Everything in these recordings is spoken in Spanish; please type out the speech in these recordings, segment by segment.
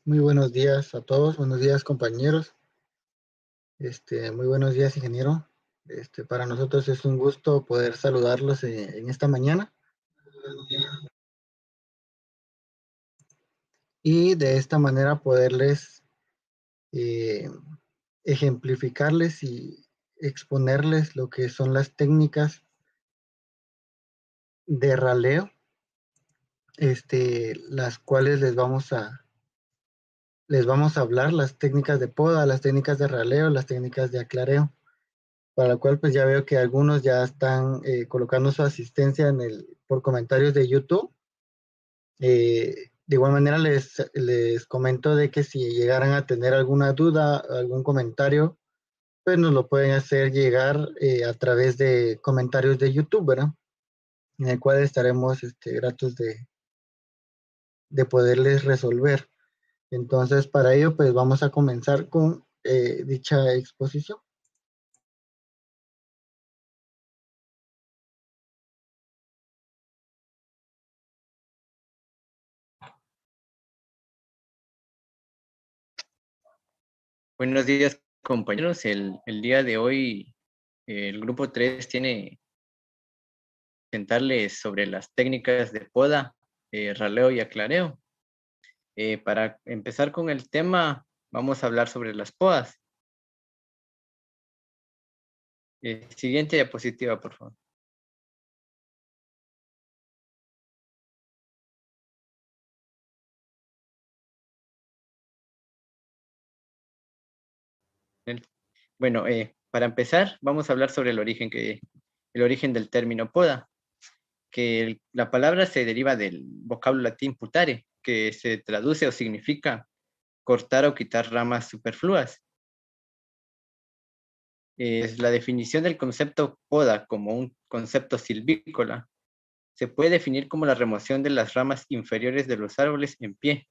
Muy buenos días a todos, buenos días compañeros, muy buenos días ingeniero. Para nosotros es un gusto poder saludarlos en esta mañana y de esta manera poderles eh, ejemplificarles y exponerles lo que son las técnicas de raleo, las cuales les vamos a hablar, las técnicas de poda, las técnicas de raleo, las técnicas de aclareo. Para lo cual pues ya veo que algunos ya están colocando su asistencia por comentarios de YouTube. De igual manera les comento de que si llegaran a tener alguna duda, algún comentario, pues nos lo pueden hacer llegar a través de comentarios de YouTube, ¿verdad? En el cual estaremos gratos de poderles resolver. Entonces, para ello, pues vamos a comenzar con dicha exposición. Buenos días, compañeros. El día de hoy, el grupo 3 tiene que presentarles sobre las técnicas de poda, raleo y aclareo. Para empezar con el tema, vamos a hablar sobre las podas. Siguiente diapositiva, por favor. Bueno, para empezar, vamos a hablar sobre el origen del término poda, que la palabra se deriva del vocablo latín putare, que se traduce o significa cortar o quitar ramas superfluas. Es la definición del concepto poda como un concepto silvícola. Se puede definir como la remoción de las ramas inferiores de los árboles en pie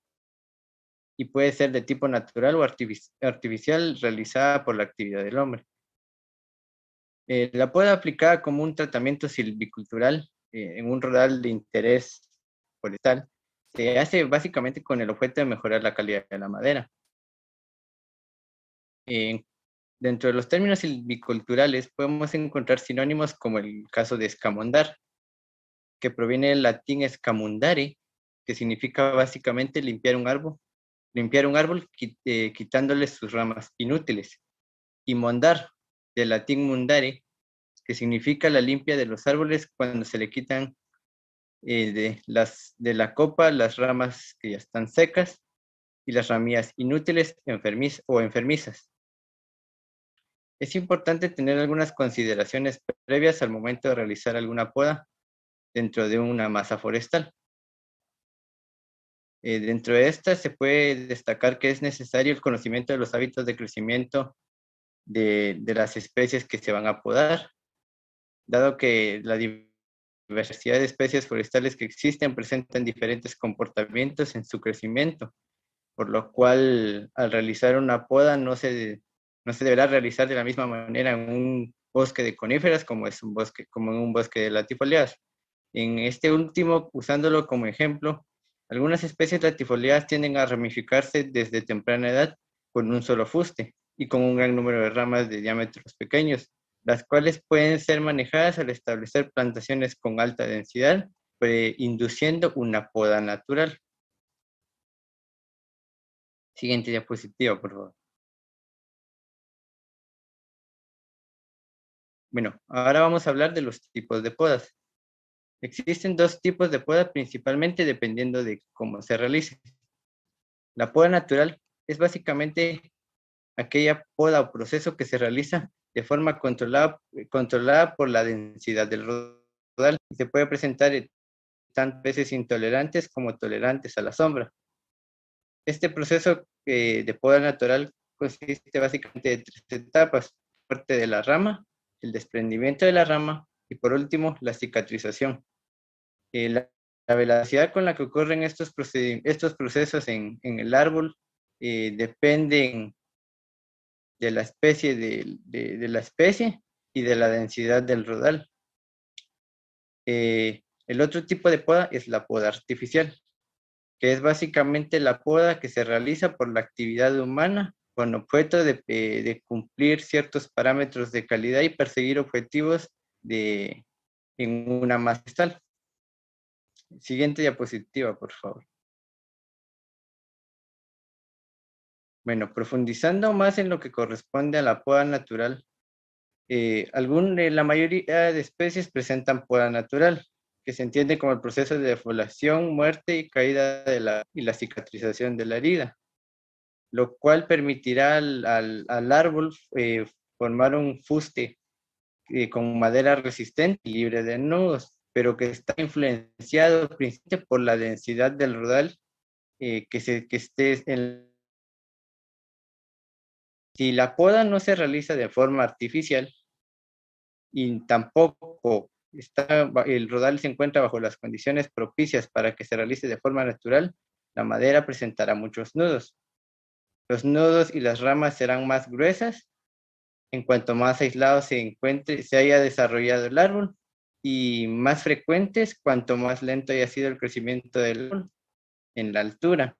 y puede ser de tipo natural o artificial realizada por la actividad del hombre. La poda aplicada como un tratamiento silvicultural en un rodal de interés forestal se hace básicamente con el objeto de mejorar la calidad de la madera. Dentro de los términos silviculturales podemos encontrar sinónimos como el caso de escamondar, que proviene del latín escamundare, que significa básicamente limpiar un árbol quitándole sus ramas inútiles, y mondar, del latín mundare, que significa la limpia de los árboles cuando se le quitan de la copa las ramas que ya están secas y las ramillas inútiles o enfermizas. Es importante tener algunas consideraciones previas al momento de realizar alguna poda dentro de una masa forestal. Dentro de esta se puede destacar que es necesario el conocimiento de los hábitos de crecimiento de las especies que se van a podar, dado que la diversidad de especies forestales que existen presentan diferentes comportamientos en su crecimiento, por lo cual al realizar una poda no se deberá realizar de la misma manera en un bosque de coníferas como en un bosque de latifoliadas. En este último, usándolo como ejemplo, algunas especies latifoliadas tienden a ramificarse desde temprana edad con un solo fuste y con un gran número de ramas de diámetros pequeños, las cuales pueden ser manejadas al establecer plantaciones con alta densidad, induciendo una poda natural. Siguiente diapositiva, por favor. Bueno, ahora vamos a hablar de los tipos de podas. Existen dos tipos de poda principalmente dependiendo de cómo se realice. La poda natural es básicamente aquella poda o proceso que se realiza de forma controlada por la densidad del rodal y se puede presentar en tanto especies intolerantes como tolerantes a la sombra. Este proceso de poda natural consiste básicamente de tres etapas: corte de la rama, el desprendimiento de la rama y por último la cicatrización. La velocidad con la que ocurren estos procesos en el árbol dependen de la especie de la especie y de la densidad del rodal. El otro tipo de poda es la poda artificial. que es básicamente la poda que se realiza por la actividad humana con objeto de cumplir ciertos parámetros de calidad y perseguir objetivos en una masa forestal. Siguiente diapositiva, por favor. Bueno, profundizando más en lo que corresponde a la poda natural, la mayoría de especies presentan poda natural, que se entiende como el proceso de defoliación, muerte y caída y la cicatrización de la herida, lo cual permitirá al árbol formar un fuste con madera resistente y libre de nudos, pero que está influenciado principalmente por la densidad del rodal que esté en. Si la poda no se realiza de forma artificial y tampoco el rodal se encuentra bajo las condiciones propicias para que se realice de forma natural, la madera presentará muchos nudos. Los nudos y las ramas serán más gruesas en cuanto más aislado se haya desarrollado el árbol, y más frecuentes cuanto más lento haya sido el crecimiento del árbol en la altura,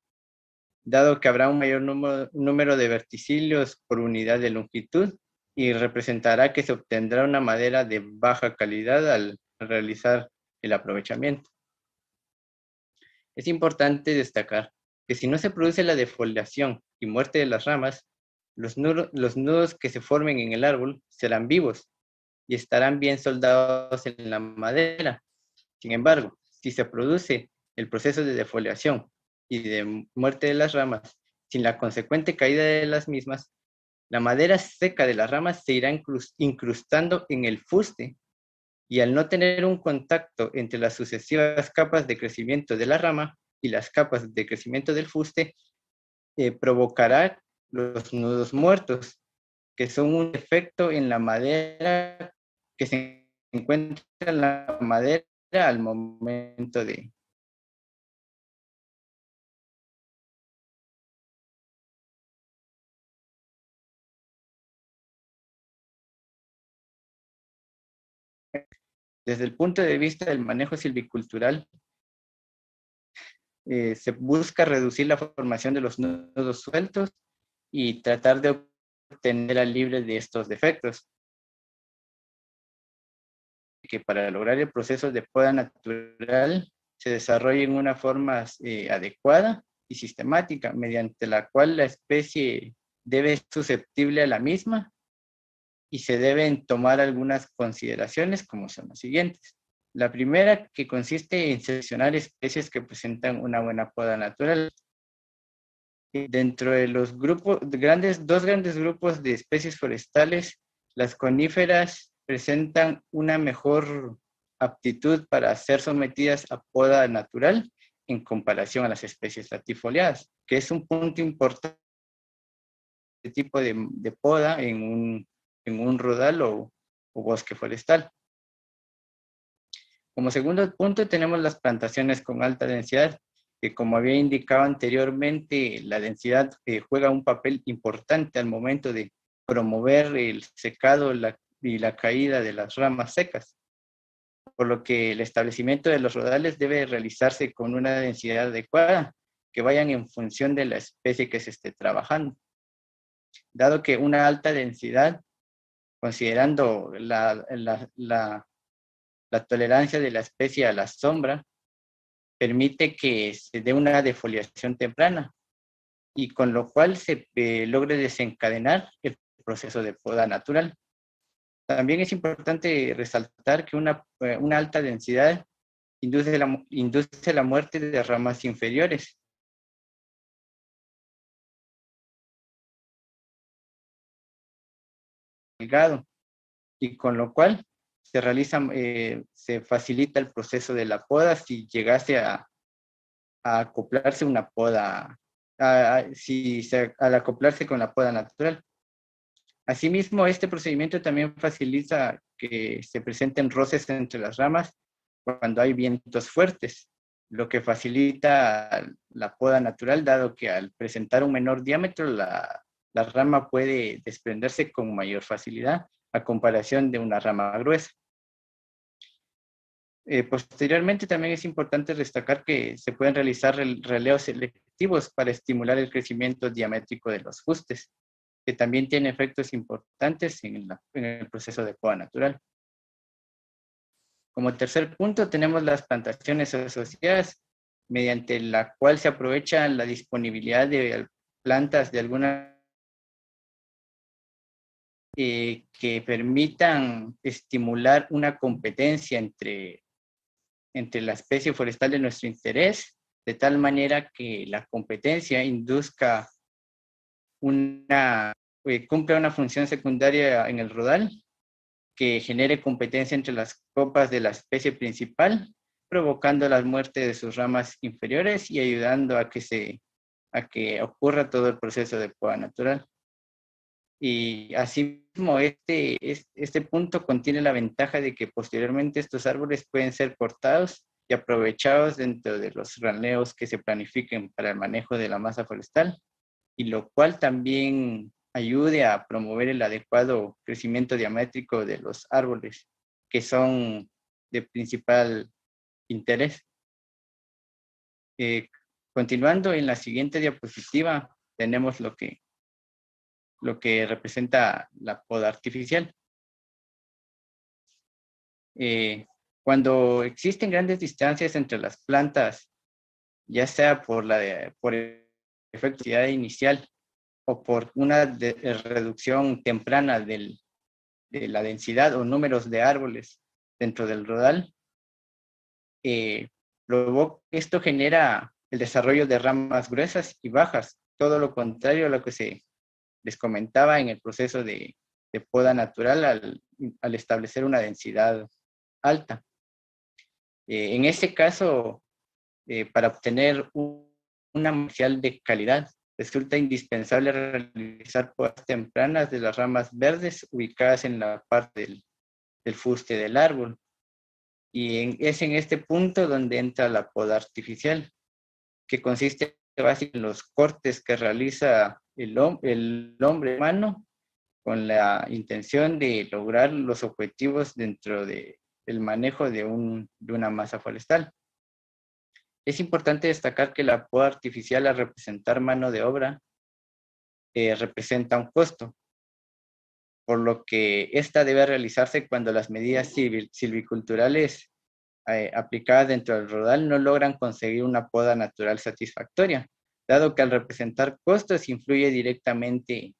dado que habrá un mayor número de verticillos por unidad de longitud y representará que se obtendrá una madera de baja calidad al realizar el aprovechamiento. Es importante destacar que si no se produce la defoliación y muerte de las ramas, los nudos que se formen en el árbol serán vivos y estarán bien soldados en la madera. Sin embargo, si se produce el proceso de defoliación y de muerte de las ramas sin la consecuente caída de las mismas, la madera seca de las ramas se irá incrustando en el fuste, y al no tener un contacto entre las sucesivas capas de crecimiento de la rama y las capas de crecimiento del fuste, provocará los nudos muertos, que son un efecto en la madera que se encuentra en la madera al momento de. Desde el punto de vista del manejo silvicultural, se busca reducir la formación de los nudos sueltos y tratar de obtenerla libre de estos defectos, que para lograr el proceso de poda natural se desarrolle en una forma adecuada y sistemática, mediante la cual la especie debe ser susceptible a la misma, y se deben tomar algunas consideraciones como son las siguientes. La primera, que consiste en seleccionar especies que presentan una buena poda natural. Dentro de los dos grandes grupos de especies forestales, las coníferas presentan una mejor aptitud para ser sometidas a poda natural en comparación a las especies latifoliadas, que es un punto importante de tipo de poda en un rodal o bosque forestal. Como segundo punto tenemos las plantaciones con alta densidad, que como había indicado anteriormente, la densidad juega un papel importante al momento de promover el secado y la caída de las ramas secas, por lo que el establecimiento de los rodales debe realizarse con una densidad adecuada, que vayan en función de la especie que se esté trabajando. Dado que una alta densidad, considerando la tolerancia de la especie a la sombra, permite que se dé una defoliación temprana, y con lo cual se logre desencadenar el proceso de poda natural. También es importante resaltar que una alta densidad induce la muerte de ramas inferiores. Delgado, y con lo cual se facilita el proceso de la poda si llegase a acoplarse una poda, al acoplarse con la poda natural. Asimismo, este procedimiento también facilita que se presenten roces entre las ramas cuando hay vientos fuertes, lo que facilita la poda natural, dado que al presentar un menor diámetro, la rama puede desprenderse con mayor facilidad a comparación de una rama gruesa. Posteriormente, también es importante destacar que se pueden realizar releos selectivos para estimular el crecimiento diamétrico de los fustes, que también tiene efectos importantes en el proceso de poda natural. Como tercer punto, tenemos las plantaciones asociadas, mediante la cual se aprovecha la disponibilidad de plantas de alguna que permitan estimular una competencia entre la especie forestal de nuestro interés, de tal manera que la competencia induzca cumpla una función secundaria en el rodal, que genere competencia entre las copas de la especie principal, provocando la muerte de sus ramas inferiores y ayudando a que ocurra todo el proceso de poda natural. Y asimismo, este punto contiene la ventaja de que posteriormente estos árboles pueden ser cortados y aprovechados dentro de los raneos que se planifiquen para el manejo de la masa forestal, y lo cual también ayude a promover el adecuado crecimiento diamétrico de los árboles, que son de principal interés. Continuando en la siguiente diapositiva, tenemos lo que representa la poda artificial. Cuando existen grandes distancias entre las plantas, ya sea por efectividad inicial o por una reducción temprana de la densidad o números de árboles dentro del rodal, esto genera el desarrollo de ramas gruesas y bajas, todo lo contrario a lo que les comentaba en el proceso de poda natural al establecer una densidad alta. En este caso, para obtener una material de calidad, resulta indispensable realizar podas tempranas de las ramas verdes ubicadas en la parte del fuste del árbol. Y es en este punto donde entra la poda artificial, que consiste básicamente en los cortes que realiza el hombre humano con la intención de lograr los objetivos dentro del manejo de una masa forestal. Es importante destacar que la poda artificial, al representar mano de obra, representa un costo, por lo que esta debe realizarse cuando las medidas silviculturales aplicadas dentro del rodal no logran conseguir una poda natural satisfactoria, dado que al representar costos influye directamente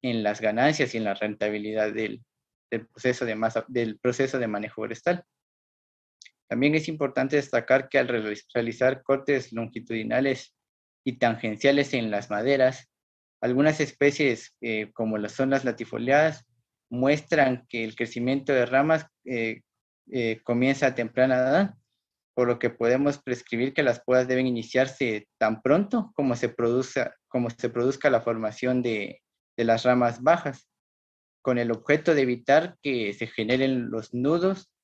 en las ganancias y en la rentabilidad del proceso de manejo forestal. También es importante destacar que al realizar cortes longitudinales y tangenciales en las maderas, algunas especies, como son las latifoliadas, muestran que el crecimiento de ramas comienza a temprana edad, por lo que podemos prescribir que las podas deben iniciarse tan pronto como se produzca la formación de las ramas bajas, con el objeto de evitar que se generen los nudos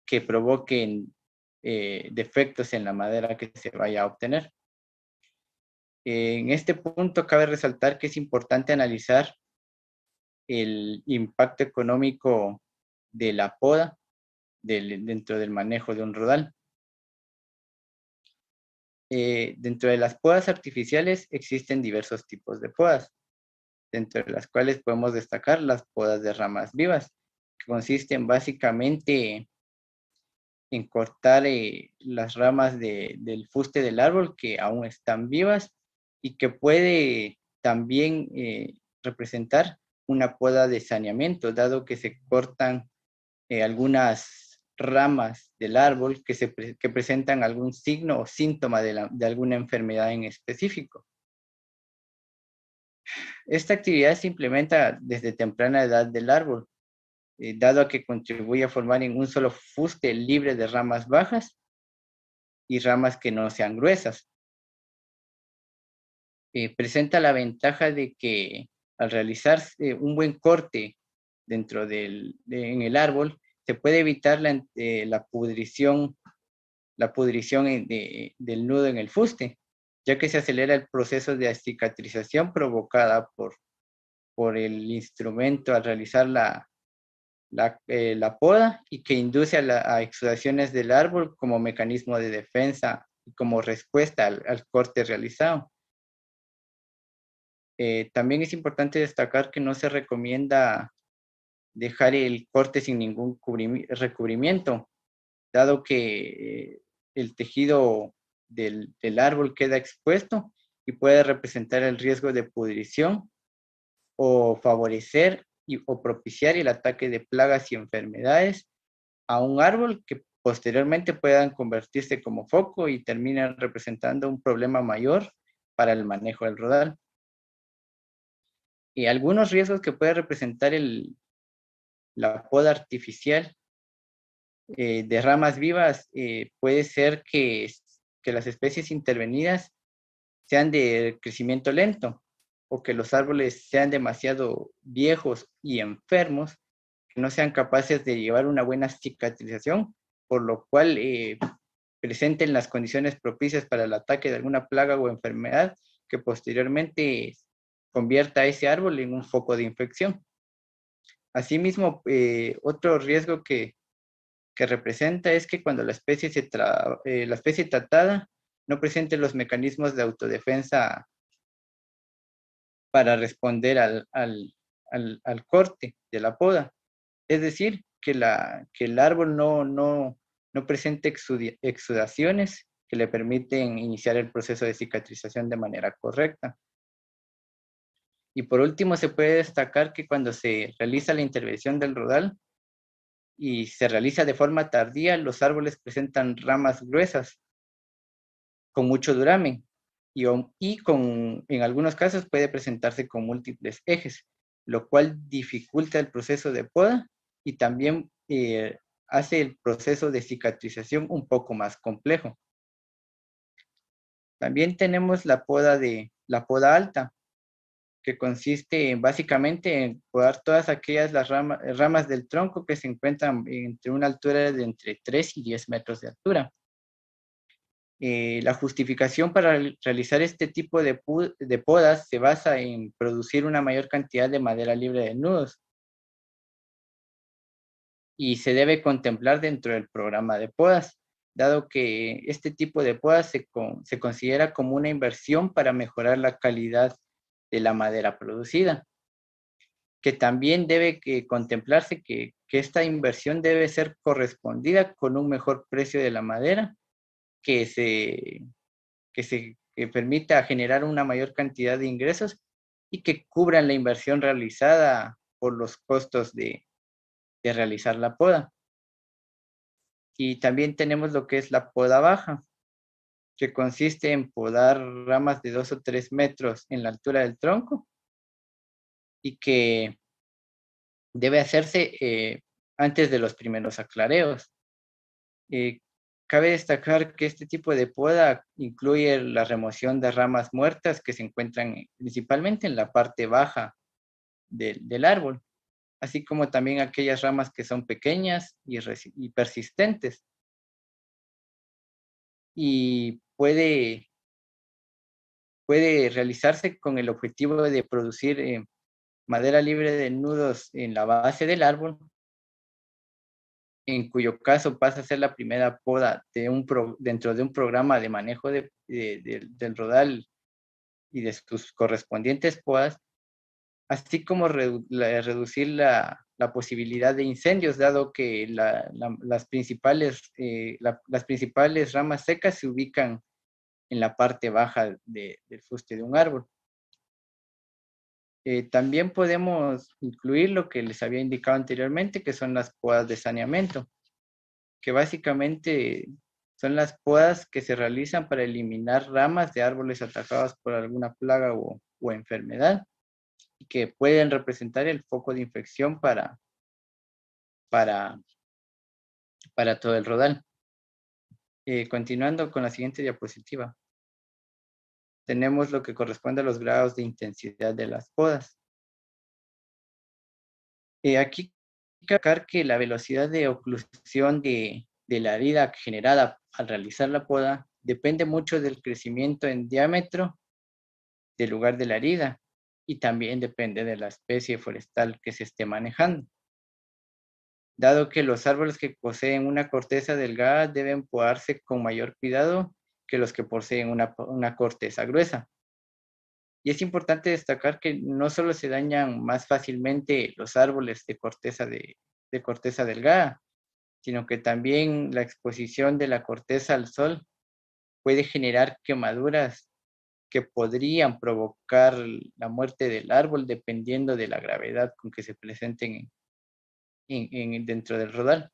que provoquen defectos en la madera que se vaya a obtener. En este punto cabe resaltar que es importante analizar el impacto económico de la poda dentro del manejo de un rodal. Dentro de las podas artificiales existen diversos tipos de podas, dentro de las cuales podemos destacar las podas de ramas vivas, que consisten básicamente en cortar las ramas del fuste del árbol que aún están vivas, y que puede también representar una poda de saneamiento, dado que se cortan algunas ramas del árbol que presentan algún signo o síntoma de alguna enfermedad en específico. Esta actividad se implementa desde temprana edad del árbol, dado que contribuye a formar en un solo fuste libre de ramas bajas y ramas que no sean gruesas. Presenta la ventaja de que al realizar un buen corte en el árbol, se puede evitar la pudrición del nudo en el fuste, ya que se acelera el proceso de cicatrización provocada por el instrumento al realizar la poda y que induce a exudaciones del árbol como mecanismo de defensa y como respuesta al corte realizado. También es importante destacar que no se recomienda dejar el corte sin ningún recubrimiento, dado que el tejido del árbol queda expuesto y puede representar el riesgo de pudrición o favorecer o propiciar el ataque de plagas y enfermedades a un árbol que posteriormente puedan convertirse como foco y terminan representando un problema mayor para el manejo del rodal. Y algunos riesgos que puede representar la poda artificial de ramas vivas puede ser que las especies intervenidas sean de crecimiento lento o que los árboles sean demasiado viejos y enfermos, que no sean capaces de llevar una buena cicatrización, por lo cual presenten las condiciones propicias para el ataque de alguna plaga o enfermedad que posteriormente convierta a ese árbol en un foco de infección. Asimismo, otro riesgo que representa es que cuando la especie tratada no presente los mecanismos de autodefensa para responder al corte de la poda. Es decir, que el árbol no presente exudaciones que le permiten iniciar el proceso de cicatrización de manera correcta. Y por último, se puede destacar que cuando se realiza la intervención del rodal y se realiza de forma tardía, los árboles presentan ramas gruesas con mucho duramen y en algunos casos puede presentarse con múltiples ejes, lo cual dificulta el proceso de poda y también hace el proceso de cicatrización un poco más complejo. También tenemos la poda alta, que consiste básicamente en podar todas aquellas ramas del tronco que se encuentran entre una altura de entre 3 y 10 metros de altura. La justificación para realizar este tipo de podas se basa en producir una mayor cantidad de madera libre de nudos y se debe contemplar dentro del programa de podas, dado que este tipo de podas se considera como una inversión para mejorar la calidad de la madera producida, que también debe contemplarse que esta inversión debe ser correspondida con un mejor precio de la madera que permita generar una mayor cantidad de ingresos y que cubran la inversión realizada por los costos de realizar la poda. Y también tenemos lo que es la poda baja, que consiste en podar ramas de 2 o 3 metros en la altura del tronco y que debe hacerse antes de los primeros aclareos. Cabe destacar que este tipo de poda incluye la remoción de ramas muertas que se encuentran principalmente en la parte baja del árbol, así como también aquellas ramas que son pequeñas y persistentes. Y puede realizarse con el objetivo de producir madera libre de nudos en la base del árbol, en cuyo caso pasa a ser la primera poda dentro de un programa de manejo del rodal y de sus correspondientes podas, así como reducir la posibilidad de incendios, dado que las principales ramas secas se ubican en la parte baja del fuste de un árbol. También podemos incluir lo que les había indicado anteriormente, que son las podas de saneamiento, que básicamente son las podas que se realizan para eliminar ramas de árboles atacados por alguna plaga o enfermedad y que pueden representar el foco de infección para todo el rodal. Continuando con la siguiente diapositiva, tenemos lo que corresponde a los grados de intensidad de las podas. Aquí destacar que la velocidad de oclusión de la herida generada al realizar la poda depende mucho del crecimiento en diámetro del lugar de la herida y también depende de la especie forestal que se esté manejando. dado que los árboles que poseen una corteza delgada deben podarse con mayor cuidado que los que poseen una corteza gruesa. Y es importante destacar que no solo se dañan más fácilmente los árboles de corteza delgada, sino que también la exposición de la corteza al sol puede generar quemaduras que podrían provocar la muerte del árbol dependiendo de la gravedad con que se presenten dentro del rodal.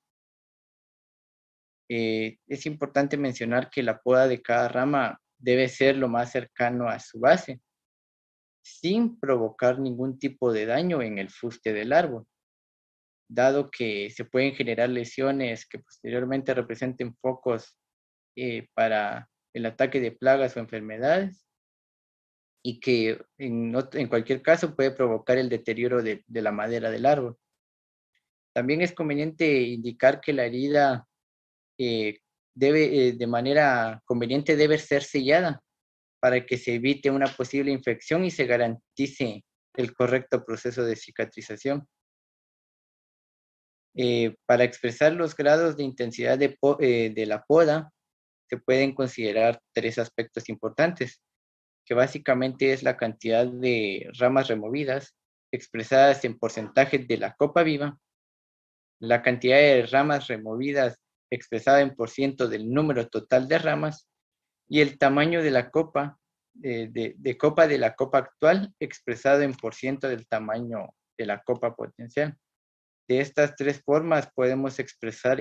Es importante mencionar que la poda de cada rama debe ser lo más cercano a su base, sin provocar ningún tipo de daño en el fuste del árbol, dado que se pueden generar lesiones que posteriormente representen focos para el ataque de plagas o enfermedades, y que en cualquier caso puede provocar el deterioro de la madera del árbol. También es conveniente indicar que la herida de manera conveniente debe ser sellada para que se evite una posible infección y se garantice el correcto proceso de cicatrización. Para expresar los grados de intensidad de la poda, se pueden considerar tres aspectos importantes, que básicamente es la cantidad de ramas removidas, expresadas en porcentajes de la copa viva, la cantidad de ramas removidas expresada en % del número total de ramas, y el tamaño de la copa, copa de la copa actual, expresado en % del tamaño de la copa potencial. De estas tres formas podemos expresar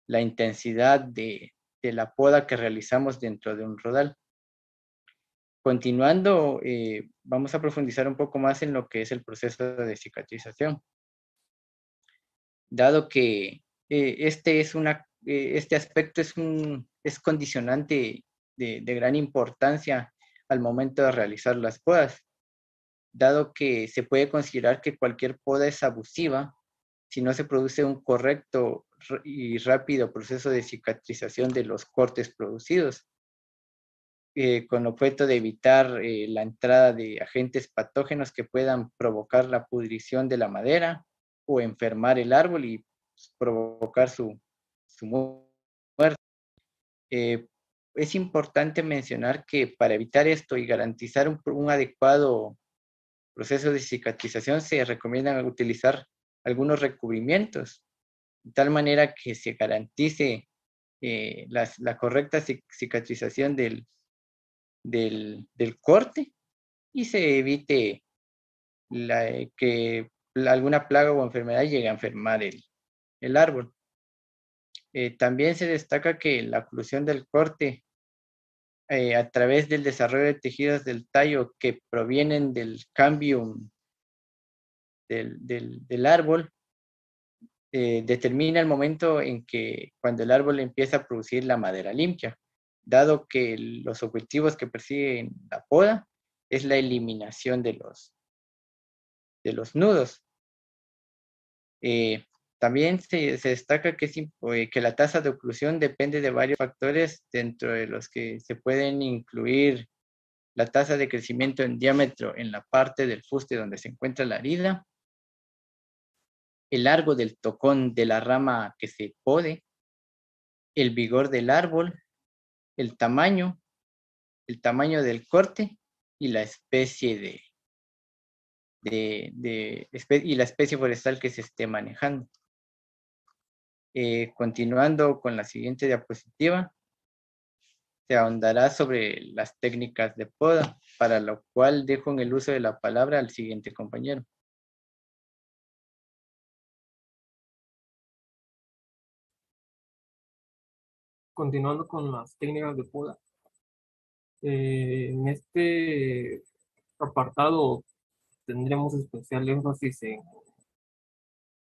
la intensidad de la poda que realizamos dentro de un rodal. Continuando, vamos a profundizar un poco más en lo que es el proceso de cicatrización. Dado que este aspecto es condicionante de gran importancia al momento de realizar las podas, dado que se puede considerar que cualquier poda es abusiva si no se produce un correcto y rápido proceso de cicatrización de los cortes producidos, con objeto de evitar la entrada de agentes patógenos que puedan provocar la pudrición de la madera o enfermar el árbol y provocar su muerte. Es importante mencionar que para evitar esto y garantizar un adecuado proceso de cicatrización, se recomiendan utilizar algunos recubrimientos, de tal manera que se garantice la correcta cicatrización del corte y se evite que alguna plaga o enfermedad llegue a enfermar el árbol. También se destaca que la oclusión del corte a través del desarrollo de tejidos del tallo que provienen del cambio del árbol determina el momento en que cuando el árbol empieza a producir la madera limpia, dado que los objetivos que persiguen la poda es la eliminación de los nudos. También se destaca que la tasa de oclusión depende de varios factores, dentro de los que se pueden incluir la tasa de crecimiento en diámetro en la parte del fuste donde se encuentra la herida, el largo del tocón de la rama que se pode, el vigor del árbol, el tamaño del corte y la especie y la especie forestal que se esté manejando. Continuando con la siguiente diapositiva, se ahondará sobre las técnicas de poda, para lo cual dejo en el uso de la palabra al siguiente compañero. Continuando con las técnicas de poda. En este apartado tendremos especial énfasis en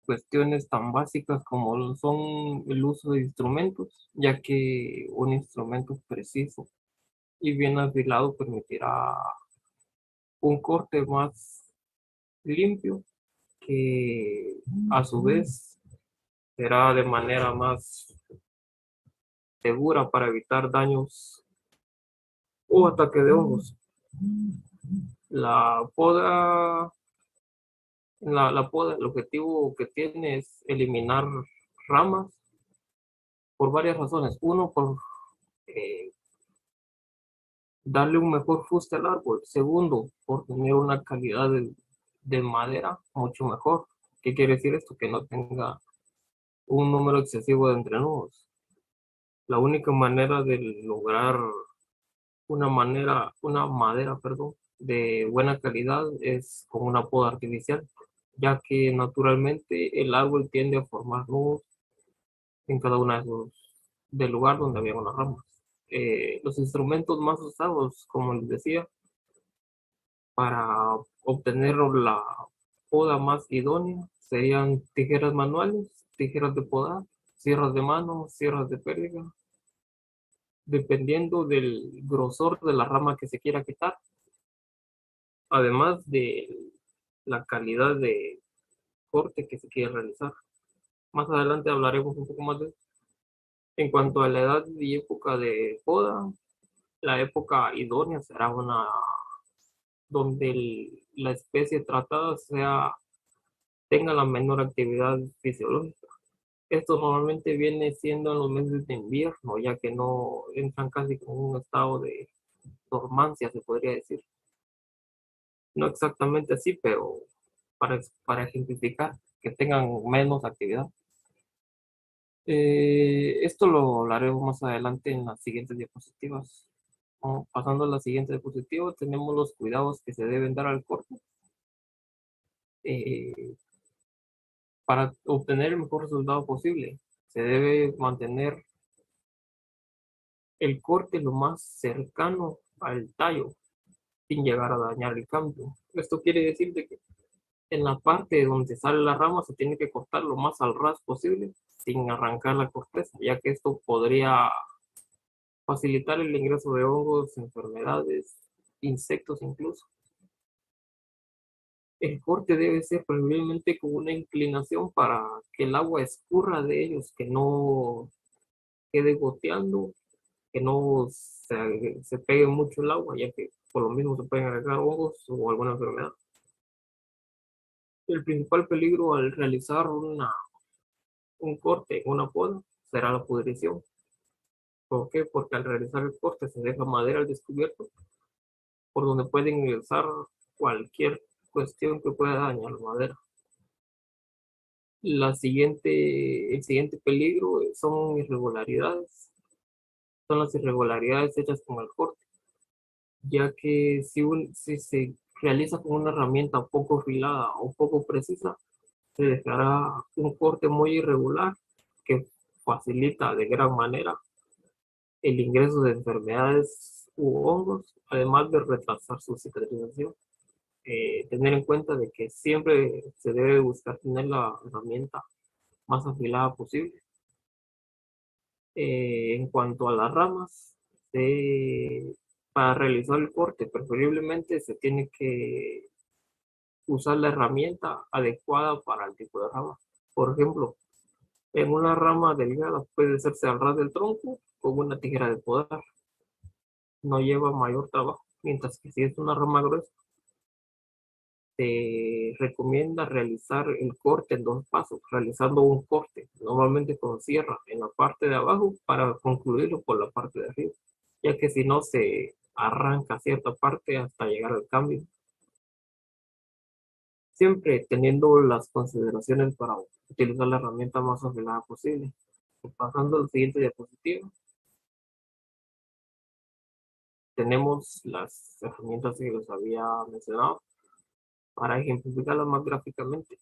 cuestiones tan básicas como son el uso de instrumentos, ya que un instrumento preciso y bien afilado permitirá un corte más limpio, que a su vez será de manera más segura para evitar daños o ataque de hongos. La poda La poda, el objetivo que tiene es eliminar ramas por varias razones. Uno, por eh, darle un mejor fuste al árbol. Segundo, por tener una calidad de madera mucho mejor. ¿Qué quiere decir esto? Que no tenga un número excesivo de entrenudos. La única manera de lograr una madera, perdón, de buena calidad es con una poda artificial, ya que naturalmente el árbol tiende a formar nudos en cada una de del lugar donde había unas ramas. Los instrumentos más usados, como les decía, para obtener la poda más idónea serían tijeras manuales, tijeras de podar, sierras de mano, sierras de pértiga, dependiendo del grosor de la rama que se quiera quitar, además de la calidad de corte que se quiere realizar. Más adelante hablaremos un poco más de eso. En cuanto a la edad y época de poda, la época idónea será una donde la especie tratada tenga la menor actividad fisiológica. Esto normalmente viene siendo en los meses de invierno, ya que no entran casi con un estado de dormancia, se podría decir. No exactamente así, pero para ejemplificar que tengan menos actividad. Esto lo hablaremos más adelante en las siguientes diapositivas. Pasando a la siguiente diapositiva, tenemos los cuidados que se deben dar al corte. Para obtener el mejor resultado posible, se debe mantener el corte lo más cercano al tallo, sin llegar a dañar el cambio. Esto quiere decir de que en la parte donde sale la rama se tiene que cortar lo más al ras posible, sin arrancar la corteza, ya que esto podría facilitar el ingreso de hongos, enfermedades, insectos incluso. El corte debe ser preferiblemente con una inclinación para que el agua escurra de ellos, que no quede goteando, que no se pegue mucho el agua, ya que por lo mismo se pueden agregar hongos o alguna enfermedad. El principal peligro al realizar un corte en una poda será la pudrición. ¿Por qué? Porque al realizar el corte se deja madera al descubierto, por donde pueden ingresar cualquier cuestión que pueda dañar la madera. El siguiente peligro son irregularidades. Son las irregularidades hechas con el corte, ya que si se realiza con una herramienta poco afilada o poco precisa, se dejará un corte muy irregular que facilita de gran manera el ingreso de enfermedades u hongos, además de retrasar su cicatrización. Tener en cuenta de que siempre se debe buscar tener la herramienta más afilada posible. En cuanto a las ramas, para realizar el corte, preferiblemente se tiene que usar la herramienta adecuada para el tipo de rama. Por ejemplo, en una rama delgada puede hacerse al ras del tronco con una tijera de podar. No lleva mayor trabajo, mientras que si es una rama gruesa, se recomienda realizar el corte en 2 pasos, realizando un corte, normalmente con sierra en la parte de abajo para concluirlo por la parte de arriba, ya que si no se arranca cierta parte hasta llegar al cambio. Siempre teniendo las consideraciones para utilizar la herramienta más afilada posible. Pasando a la siguiente diapositiva, tenemos las herramientas que les había mencionado. Para ejemplificarlas más gráficamente,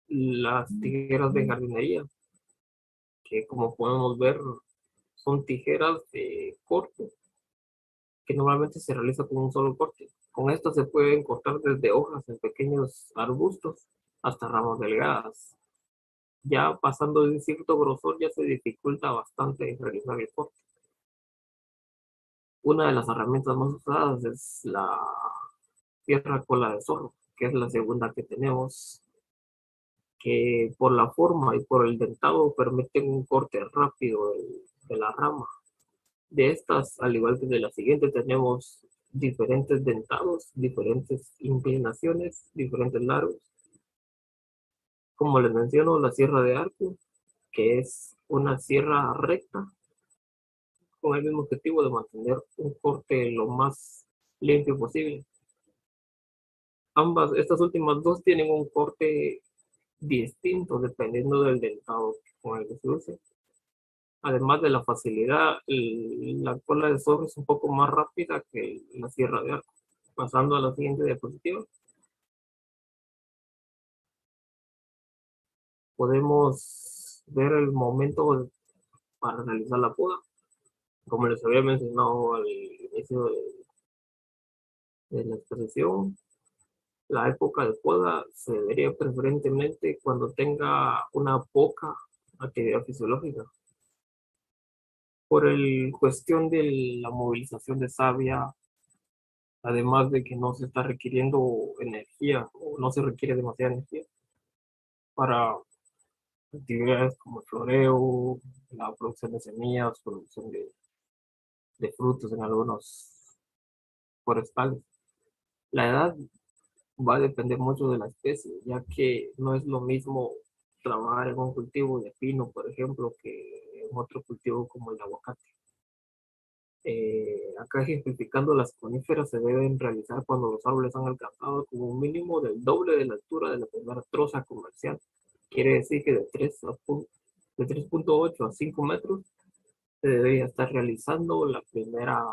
las tijeras de jardinería, que como podemos ver son tijeras de corte que normalmente se realiza con un solo corte. Con estas se pueden cortar desde hojas en pequeños arbustos hasta ramas delgadas. Ya pasando de un cierto grosor ya se dificulta bastante realizar el corte. Una de las herramientas más usadas es la sierra cola de zorro, que es la segunda que tenemos, que por la forma y por el dentado permiten un corte rápido de la rama. De estas, al igual que de la siguiente, tenemos diferentes dentados, diferentes inclinaciones, diferentes largos. Como les menciono, la sierra de arco, que es una sierra recta con el mismo objetivo de mantener un corte lo más limpio posible. Estas últimas dos tienen un corte distinto dependiendo del dentado con el que se use. Además de la facilidad, la cola de zorro es un poco más rápida que la sierra de arco. Pasando a la siguiente diapositiva, podemos ver el momento para realizar la poda. Como les había mencionado al inicio de la exposición, la época de poda se debería preferentemente cuando tenga una poca actividad fisiológica. Por el cuestión de la movilización de savia, además de que no se está requiriendo energía o no se requiere demasiada energía para actividades como el floreo, la producción de semillas, producción de frutos en algunos forestales. La edad va a depender mucho de la especie, ya que no es lo mismo trabajar en un cultivo de pino, por ejemplo, que en otro cultivo como el aguacate. Acá ejemplificando, las coníferas se deben realizar cuando los árboles han alcanzado como un mínimo del doble de la altura de la primera troza comercial. Quiere decir que de 3.8 a 5 metros se debería estar realizando la primera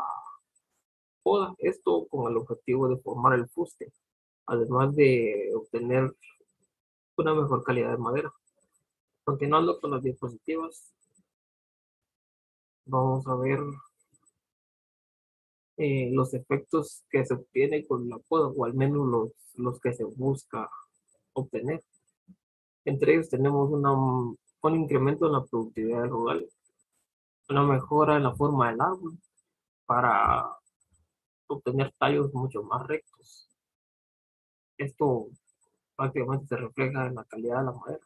poda. Esto con el objetivo de formar el fuste, además de obtener una mejor calidad de madera. Continuando con las diapositivas, vamos a ver los efectos que se obtienen con la poda, o al menos los que se busca obtener. Entre ellos tenemos un incremento en la productividad del rural, una mejora en la forma del árbol para obtener tallos mucho más rectos. Esto prácticamente se refleja en la calidad de la madera,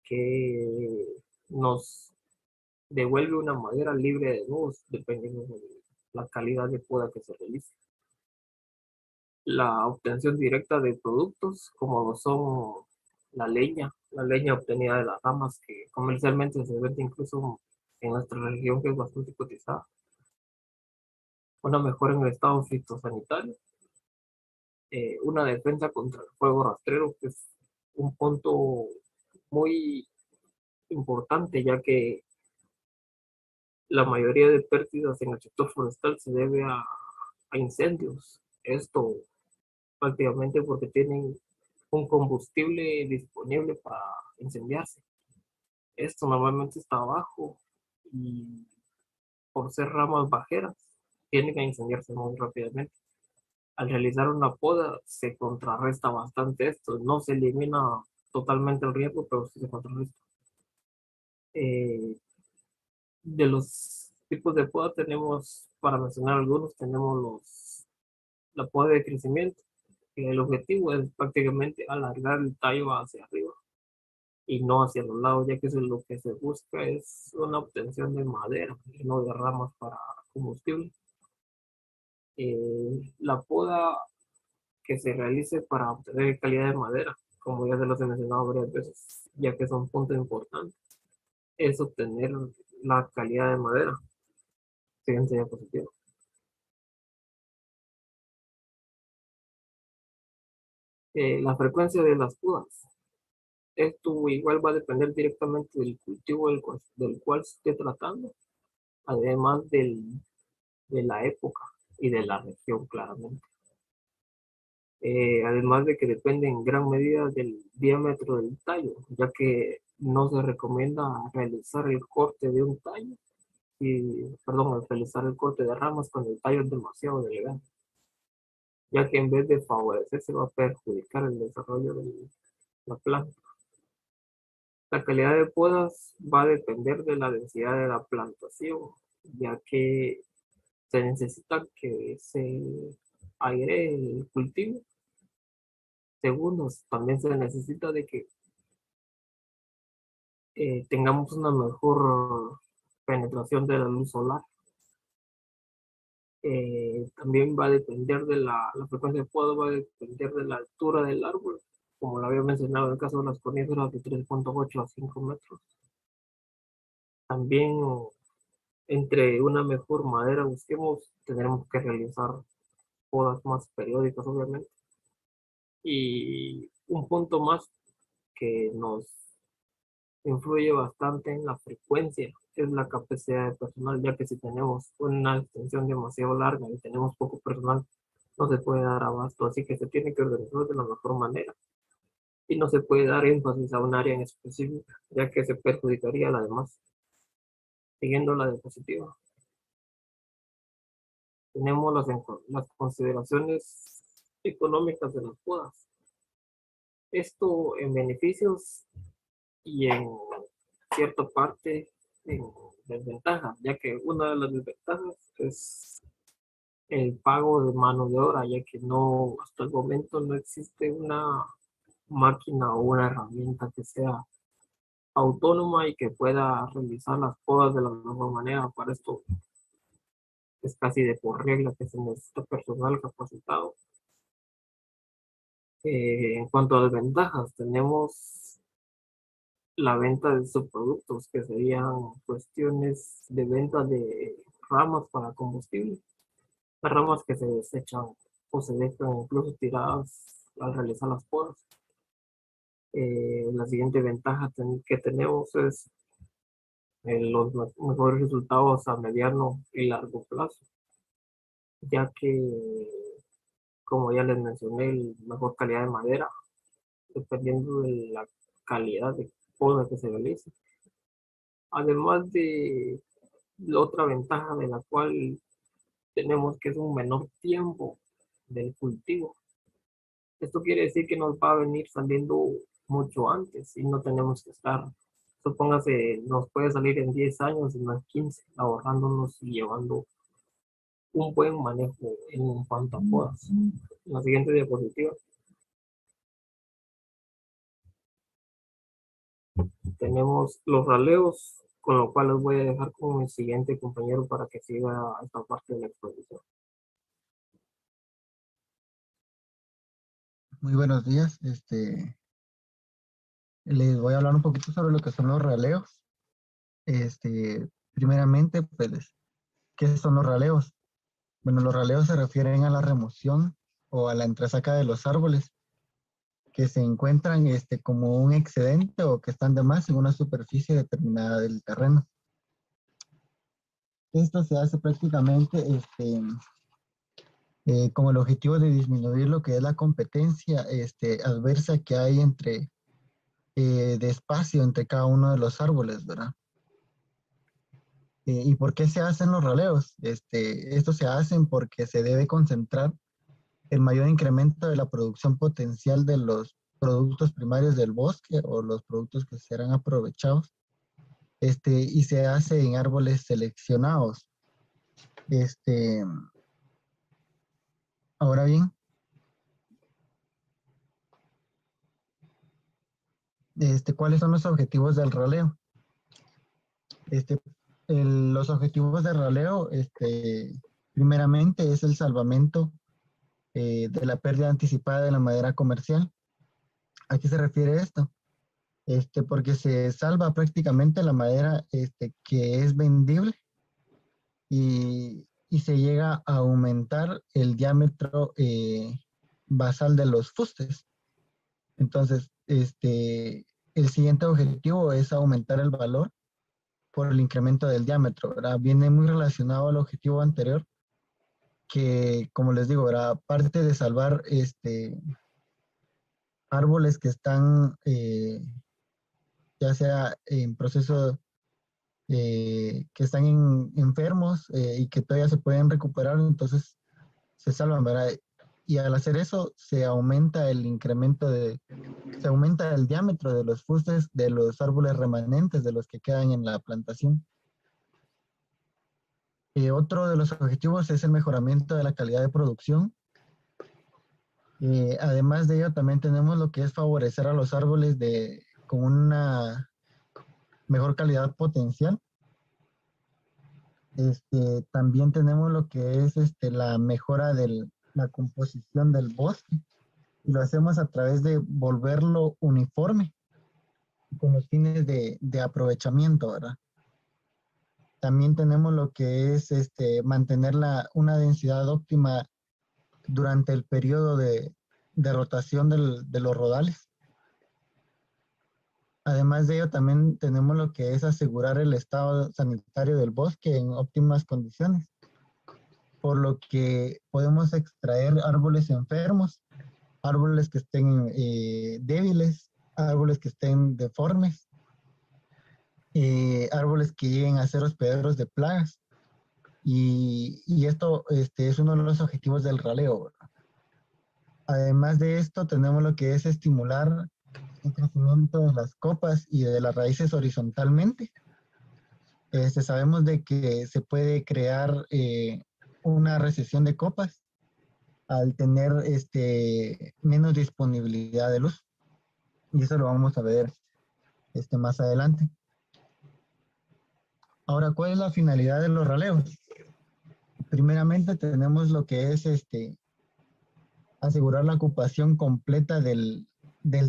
que nos devuelve una madera libre de nudos dependiendo de la calidad de poda que se realice. La obtención directa de productos como son la leña obtenida de las ramas, que comercialmente se vende incluso en nuestra región, que es bastante cotizada. Una mejora en el estado fitosanitario, una defensa contra el fuego rastrero, que es un punto muy importante, ya que la mayoría de pérdidas en el sector forestal se debe a incendios. Esto prácticamente porque tienen un combustible disponible para incendiarse. Esto normalmente está abajo y por ser ramas bajeras tienen que incendiarse muy rápidamente. Al realizar una poda se contrarresta bastante esto. No se elimina totalmente el riesgo, pero sí se contrarresta. De los tipos de poda tenemos, para mencionar algunos, tenemos la poda de crecimiento. El objetivo es prácticamente alargar el tallo hacia arriba y no hacia los lados, ya que eso es lo que se busca, es una obtención de madera y no de ramas para combustible. La poda que se realice para obtener calidad de madera, como ya se los he mencionado varias veces, ya que es un punto importante, es obtener la calidad de madera. Siguiente diapositiva. La frecuencia de las podas. Esto igual va a depender directamente del cultivo del cual se esté tratando, además de la época y de la región, claramente. Además de que depende en gran medida del diámetro del tallo, ya que no se recomienda realizar el corte de un tallo, realizar el corte de ramas cuando el tallo es demasiado delgado, ya que en vez de favorecer se va a perjudicar el desarrollo de la planta. La calidad de podas va a depender de la densidad de la plantación, ya que se necesita que se aire el cultivo. Segundo, también se necesita de que tengamos una mejor penetración de la luz solar. También va a depender de la frecuencia de poda, va a depender de la altura del árbol. Como lo había mencionado, en el caso de las coníferas de 3.8 a 5 metros. También entre una mejor madera busquemos, tendremos que realizar podas más periódicas, obviamente. Y un punto más que nos influye bastante en la frecuencia es la capacidad de personal, ya que si tenemos una extensión demasiado larga y tenemos poco personal, no se puede dar abasto, así que se tiene que organizar de la mejor manera y no se puede dar énfasis a un área en específico, ya que se perjudicaría a la demás. Siguiendo la diapositiva, tenemos las consideraciones económicas de las podas. Esto en beneficios y en cierta parte en desventajas, ya que una de las desventajas es el pago de mano de obra, ya que no, hasta el momento no existe una máquina o una herramienta que sea autónoma y que pueda realizar las podas de la mejor manera. Para esto es casi de por regla que se necesita personal capacitado. En cuanto a desventajas, tenemos la venta de subproductos, que serían cuestiones de venta de ramas para combustible, las ramas que se desechan o se dejan incluso tiradas al realizar las podas. La siguiente ventaja que tenemos es los mejores resultados a mediano y largo plazo, ya que, como ya les mencioné, la mejor calidad de madera, dependiendo de la calidad de poda que se realice. Además de la otra ventaja de la cual tenemos, que es un menor tiempo del cultivo. Esto quiere decir que nos va a venir saliendo mucho antes y no tenemos que estar, supóngase, nos puede salir en 10 años y no en 15, ahorrándonos y llevando un buen manejo en cuanto a podas. En la siguiente diapositiva tenemos los raleos, con lo cual los voy a dejar con mi siguiente compañero para que siga esta parte de la exposición. Muy buenos días. Les voy a hablar un poquito sobre lo que son los raleos. Primeramente, pues, ¿qué son los raleos? Bueno, los raleos se refieren a la remoción o a la entresaca de los árboles que se encuentran como un excedente o que están de más en una superficie determinada del terreno. Esto se hace prácticamente con el objetivo de disminuir lo que es la competencia adversa que hay de espacio entre cada uno de los árboles, ¿verdad? ¿Y por qué se hacen los raleos? Estos se hacen porque se debe concentrar el mayor incremento de la producción potencial de los productos primarios del bosque o los productos que serán aprovechados, y se hace en árboles seleccionados. Ahora bien, ¿cuáles son los objetivos del raleo? Los objetivos del raleo, primeramente, es el salvamento de la pérdida anticipada de la madera comercial. ¿A qué se refiere esto? Porque se salva prácticamente la madera que es vendible y se llega a aumentar el diámetro basal de los fustes. Entonces, el siguiente objetivo es aumentar el valor por el incremento del diámetro, ¿verdad? Viene muy relacionado al objetivo anterior, que, como les digo, ¿verdad? Aparte de salvar árboles que están ya sea en proceso, que están enfermos y que todavía se pueden recuperar, entonces se salvan, ¿verdad? Y al hacer eso se aumenta se aumenta el diámetro de los fustes de los árboles remanentes, de los que quedan en la plantación. Otro de los objetivos es el mejoramiento de la calidad de producción. Además de ello, también tenemos lo que es favorecer a los árboles con una mejor calidad potencial. También tenemos lo que es la mejora de la composición del bosque, Y lo hacemos a través de volverlo uniforme con los fines de aprovechamiento, ¿verdad? También tenemos lo que es mantener una densidad óptima durante el periodo de rotación de los rodales. Además de ello, también tenemos lo que es asegurar el estado sanitario del bosque en óptimas condiciones, por lo que podemos extraer árboles enfermos, árboles que estén débiles, árboles que estén deformes, árboles que lleguen a ser hospederos de plagas. Y esto es uno de los objetivos del raleo, ¿verdad? Además de esto, tenemos lo que es estimular el crecimiento de las copas y de las raíces horizontalmente. Sabemos de que se puede crear una recesión de copas al tener menos disponibilidad de luz. Y eso lo vamos a ver más adelante. Ahora, ¿cuál es la finalidad de los raleos? Primeramente tenemos lo que es asegurar la ocupación completa del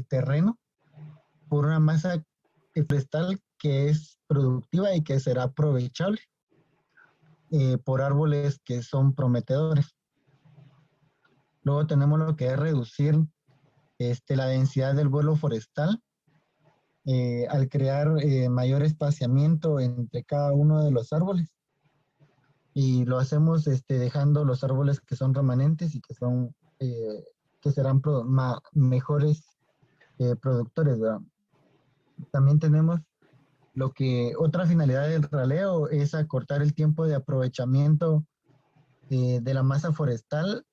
terreno por una masa forestal que es productiva y que será aprovechable por árboles que son prometedores. Luego tenemos lo que es reducir la densidad del vuelo forestal al crear mayor espaciamiento entre cada uno de los árboles. Y lo hacemos dejando los árboles que son remanentes y que son que serán mejores productores, ¿verdad? También tenemos lo que otra finalidad del raleo es acortar el tiempo de aprovechamiento de la masa forestal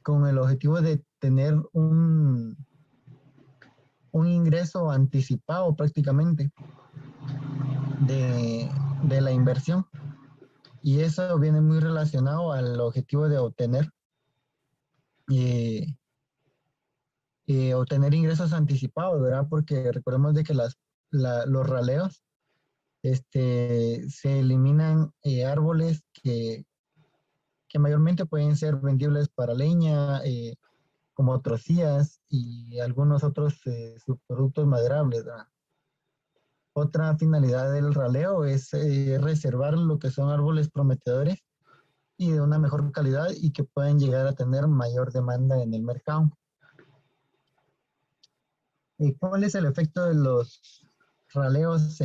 con el objetivo de tener un ingreso anticipado prácticamente de la inversión. Y eso viene muy relacionado al objetivo de obtener ingresos anticipados, ¿verdad? Porque recordemos de que los raleos se eliminan árboles que mayormente pueden ser vendibles para leña, como trocillas y algunos otros subproductos maderables, ¿verdad? Otra finalidad del raleo es reservar lo que son árboles prometedores y de una mejor calidad y que pueden llegar a tener mayor demanda en el mercado. ¿Cuál es el efecto de los raleos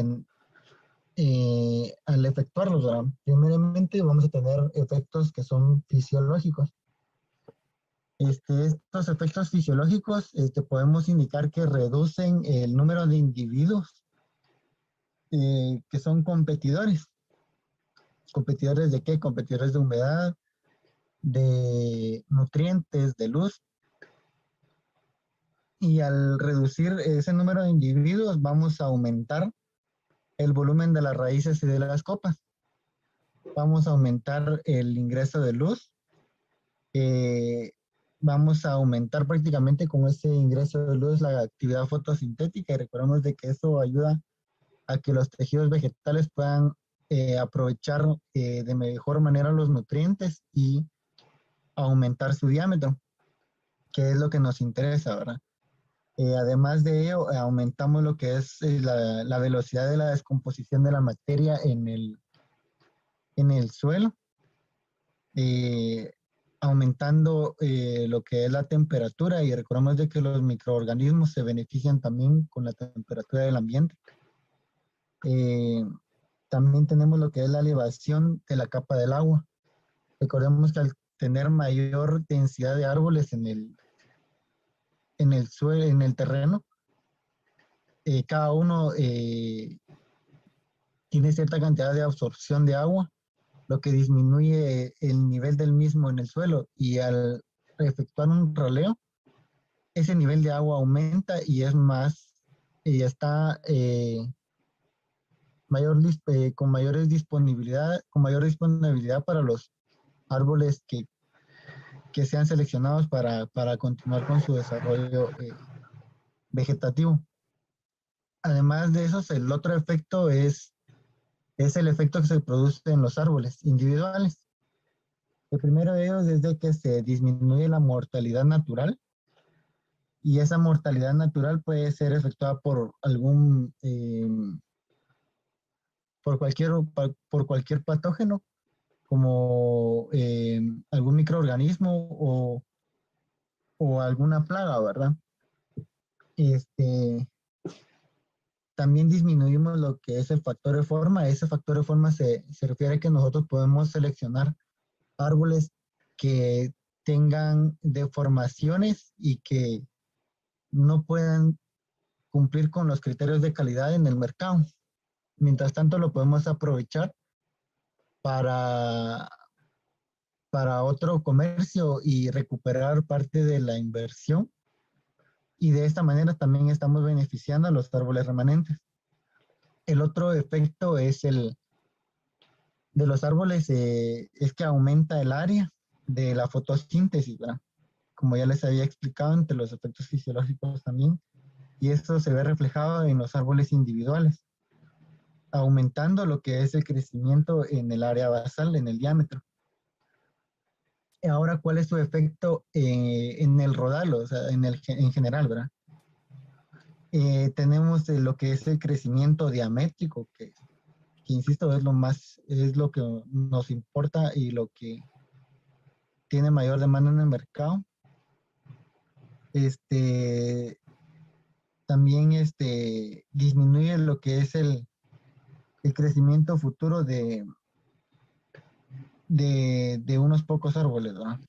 al efectuarlos, ¿verdad? Primeramente vamos a tener efectos que son fisiológicos. Estos efectos fisiológicos podemos indicar que reducen el número de individuos que son competidores. ¿Competidores de qué? Competidores de humedad, de nutrientes, de luz. Y al reducir ese número de individuos vamos a aumentar el volumen de las raíces y de las copas. Vamos a aumentar el ingreso de luz. Vamos a aumentar prácticamente con ese ingreso de luz la actividad fotosintética y recordemos de que eso ayuda a que los tejidos vegetales puedan aprovechar de mejor manera los nutrientes y aumentar su diámetro, que es lo que nos interesa, ¿verdad? Además de ello, aumentamos lo que es la velocidad de la descomposición de la materia en el suelo, aumentando lo que es la temperatura y recordemos de que los microorganismos se benefician también con la temperatura del ambiente. También tenemos lo que es la elevación de la capa del agua. Recordemos que al tener mayor densidad de árboles en el suelo, en el terreno, cada uno tiene cierta cantidad de absorción de agua, lo que disminuye el nivel del mismo en el suelo y al efectuar un raleo, ese nivel de agua aumenta y es más, y está con mayor disponibilidad para los árboles que sean seleccionados para continuar con su desarrollo vegetativo. Además de eso, el otro efecto es el efecto que se produce en los árboles individuales. El primero de ellos es de que se disminuye la mortalidad natural, y esa mortalidad natural puede ser efectuada por por cualquier patógeno, como algún microorganismo o alguna plaga, ¿verdad? Este, también disminuimos lo que es el factor de forma. Ese factor de forma se refiere a que nosotros podemos seleccionar árboles que tengan deformaciones y que no puedan cumplir con los criterios de calidad en el mercado. Mientras tanto, lo podemos aprovechar para, para otro comercio y recuperar parte de la inversión. Y de esta manera también estamos beneficiando a los árboles remanentes. El otro efecto es de los árboles, es que aumenta el área de la fotosíntesis, ¿verdad? Como ya les había explicado, entre los efectos fisiológicos también. Y esto se ve reflejado en los árboles individuales, aumentando lo que es el crecimiento en el área basal, en el diámetro. Ahora, ¿cuál es su efecto en el rodal, o sea, en general, ¿verdad? Tenemos lo que es el crecimiento diamétrico, que insisto, es lo que nos importa y lo que tiene mayor demanda en el mercado. También disminuye lo que es el crecimiento futuro de unos pocos árboles, ¿verdad?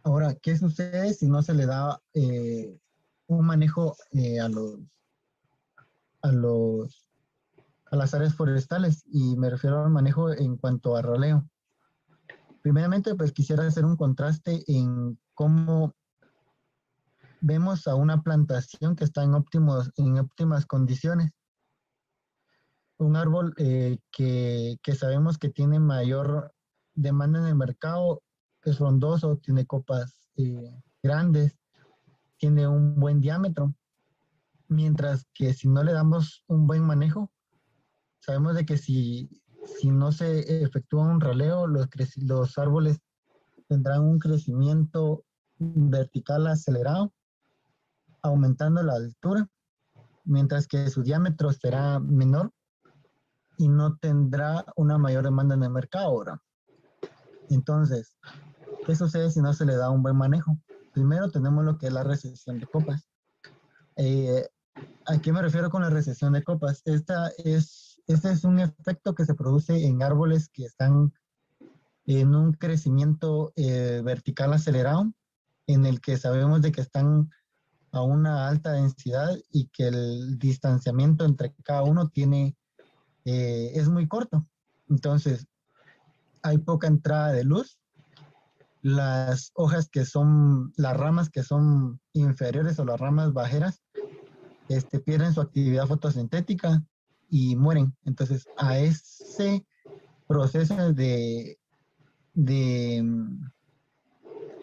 Ahora, ¿qué sucede si no se le da un manejo a las áreas forestales? Y me refiero al manejo en cuanto a roleo. Primeramente, pues quisiera hacer un contraste en cómo vemos a una plantación que está en óptimas condiciones. Un árbol que sabemos que tiene mayor demanda en el mercado, es frondoso, tiene copas grandes, tiene un buen diámetro, mientras que si no le damos un buen manejo, sabemos de que si no se efectúa un raleo, los árboles tendrán un crecimiento vertical acelerado, aumentando la altura, mientras que su diámetro será menor y no tendrá una mayor demanda en el mercado ahora. Entonces, ¿qué sucede si no se le da un buen manejo? Primero tenemos lo que es la recesión de copas. ¿A qué me refiero con la recesión de copas? Este es un efecto que se produce en árboles que están en un crecimiento vertical acelerado, en el que sabemos de que están a una alta densidad y que el distanciamiento entre cada uno es muy corto. Entonces, hay poca entrada de luz. Las ramas que son inferiores o las ramas bajeras, pierden su actividad fotosintética y mueren. Entonces, a ese proceso en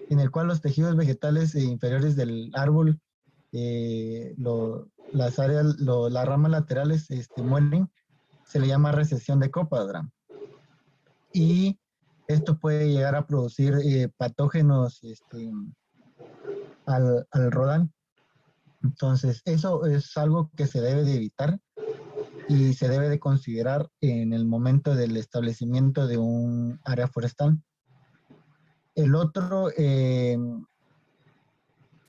el cual los tejidos vegetales inferiores del árbol, las ramas laterales mueren, se le llama recesión de copa, ¿verdad? Y esto puede llegar a producir patógenos al rodal. Entonces, eso es algo que se debe de evitar y se debe de considerar en el momento del establecimiento de un área forestal. El otro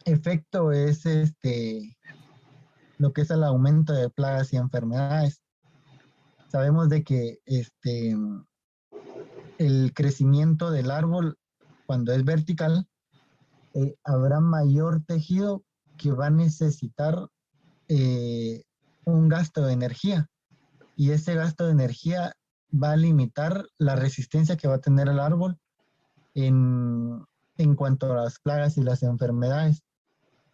efecto es lo que es el aumento de plagas y enfermedades. Sabemos de que el crecimiento del árbol, cuando es vertical, habrá mayor tejido que va a necesitar un gasto de energía, y ese gasto de energía va a limitar la resistencia que va a tener el árbol en cuanto a las plagas y las enfermedades.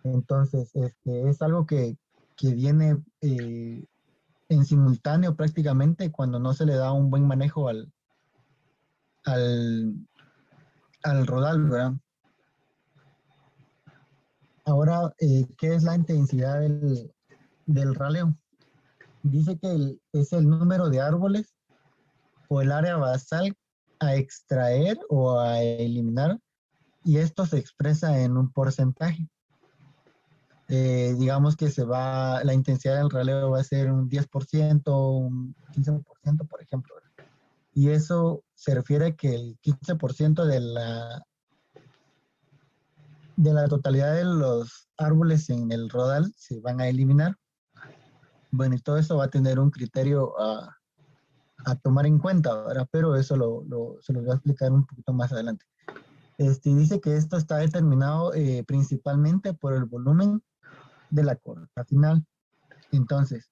Entonces, es algo que viene en simultáneo prácticamente cuando no se le da un buen manejo al rodal, ¿verdad? Ahora, ¿qué es la intensidad del raleo? Dice que es el número de árboles o el área basal a extraer o a eliminar, y esto se expresa en un porcentaje. Digamos que la intensidad del raleo va a ser un 10%, un 15%, por ejemplo. Y eso se refiere a que el 15% de la totalidad de los árboles en el rodal se van a eliminar. Bueno, y todo eso va a tener un criterio a tomar en cuenta, ¿verdad? Pero eso se los voy a explicar un poquito más adelante. Dice que esto está determinado principalmente por el volumen de la corta final. Entonces,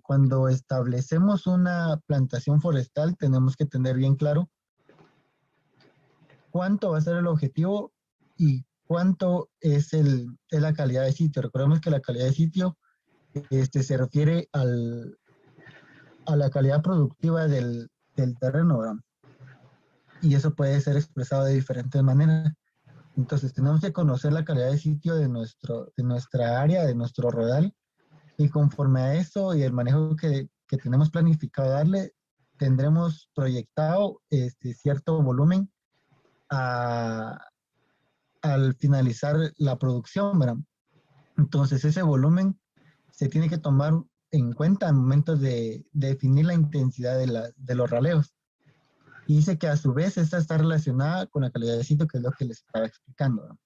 cuando establecemos una plantación forestal, tenemos que tener bien claro cuánto va a ser el objetivo y cuánto es la calidad de sitio. Recordemos que la calidad de sitio se refiere a la calidad productiva del terreno, ¿verdad? Y eso puede ser expresado de diferentes maneras. Entonces, tenemos que conocer la calidad de sitio de nuestra área, de nuestro rodal, y conforme a eso y el manejo que tenemos planificado darle, tendremos proyectado cierto volumen al finalizar la producción, ¿verdad? Entonces, ese volumen se tiene que tomar en cuenta al momento de definir la intensidad de los raleos. Y dice que a su vez esta está relacionada con la calidad de sitio, que es lo que les estaba explicando, ¿no?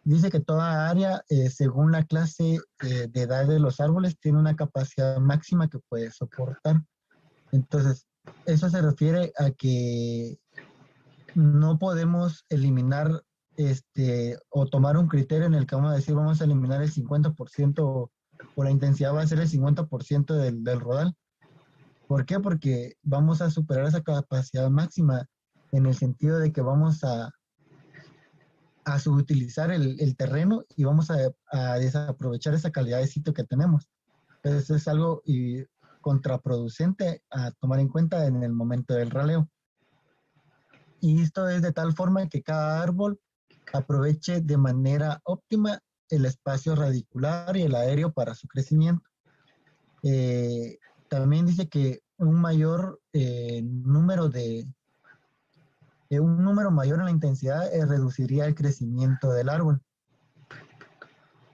Dice que toda área, según la clase de edad de los árboles, tiene una capacidad máxima que puede soportar. Entonces, eso se refiere a que no podemos eliminar o tomar un criterio en el que vamos a decir vamos a eliminar el 50% o la intensidad va a ser el 50% del rodal. ¿Por qué? Porque vamos a superar esa capacidad máxima en el sentido de que vamos a subutilizar el terreno y vamos a desaprovechar esa calidad de sitio que tenemos. Entonces es algo contraproducente a tomar en cuenta en el momento del raleo. Y esto es de tal forma que cada árbol aproveche de manera óptima el espacio radicular y el aéreo para su crecimiento. También dice que un número mayor en la intensidad reduciría el crecimiento del árbol.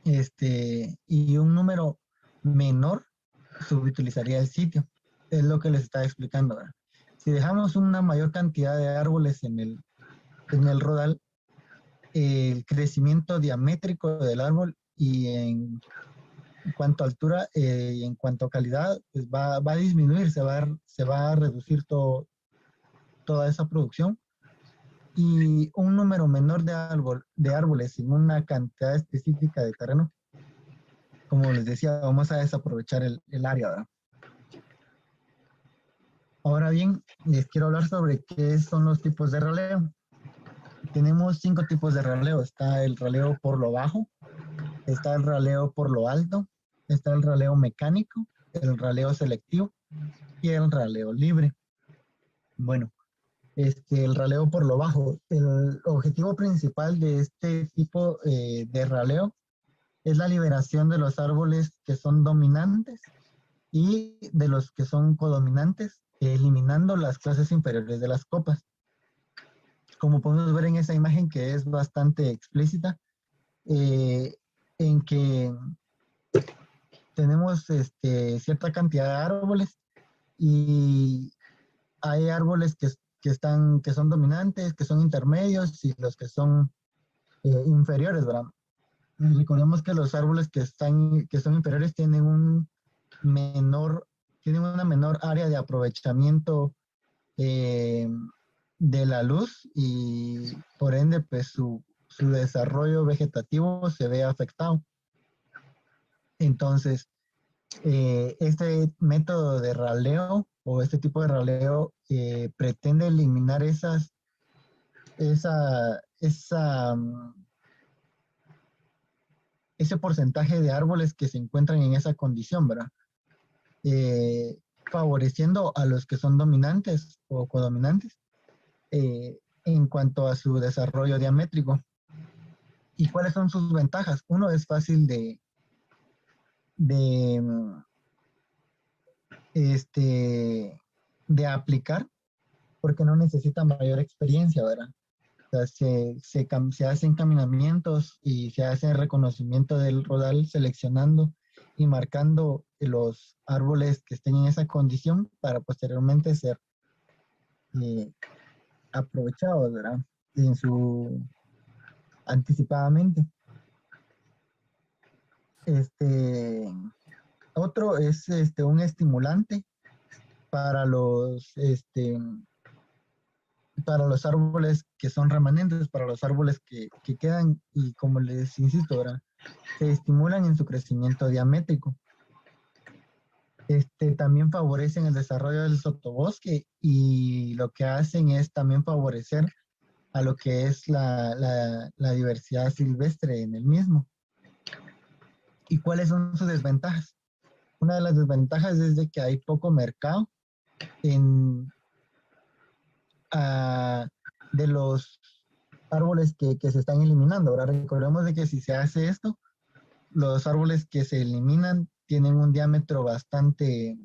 Y un número menor subutilizaría el sitio. Es lo que les estaba explicando, ¿verdad? Si dejamos una mayor cantidad de árboles en el rodal, el crecimiento diamétrico del árbol y en cuanto a altura y en cuanto a calidad, pues va a disminuir, se va a reducir toda esa producción. Y un número menor de árboles en una cantidad específica de terreno, como les decía, vamos a desaprovechar el área, ¿verdad? Ahora bien, les quiero hablar sobre qué son los tipos de raleo. Tenemos 5 tipos de raleo. Está el raleo por lo bajo, está el raleo por lo alto, está el raleo mecánico, el raleo selectivo y el raleo libre. Bueno, el raleo por lo bajo. El objetivo principal de este tipo de raleo es la liberación de los árboles que son dominantes y de los que son codominantes, eliminando las clases inferiores de las copas. Como podemos ver en esa imagen que es bastante explícita, en que tenemos cierta cantidad de árboles y hay árboles que son dominantes, que son intermedios y los que son inferiores, ¿verdad? Recordemos que los árboles que son inferiores tienen una menor área de aprovechamiento de la luz y por ende pues su desarrollo vegetativo se ve afectado. Entonces, este método de raleo o este tipo de raleo pretende eliminar ese porcentaje de árboles que se encuentran en esa condición, ¿verdad? Favoreciendo a los que son dominantes o codominantes en cuanto a su desarrollo diamétrico. ¿Y cuáles son sus ventajas? Uno, es fácil de de aplicar porque no necesita mayor experiencia, ¿verdad? O sea, se hacen caminamientos y se hace reconocimiento del rodal seleccionando y marcando los árboles que estén en esa condición para posteriormente ser aprovechados, ¿verdad? Anticipadamente. Otro es un estimulante para para los árboles que son remanentes, para los árboles que quedan y como les insisto, ahora se estimulan en su crecimiento diamétrico. También favorecen el desarrollo del sotobosque y lo que hacen es también favorecer a lo que es la diversidad silvestre en el mismo. ¿Y cuáles son sus desventajas? Una de las desventajas es de que hay poco mercado de los árboles que se están eliminando. Ahora recordemos de que si se hace esto, los árboles que se eliminan tienen un diámetro bastante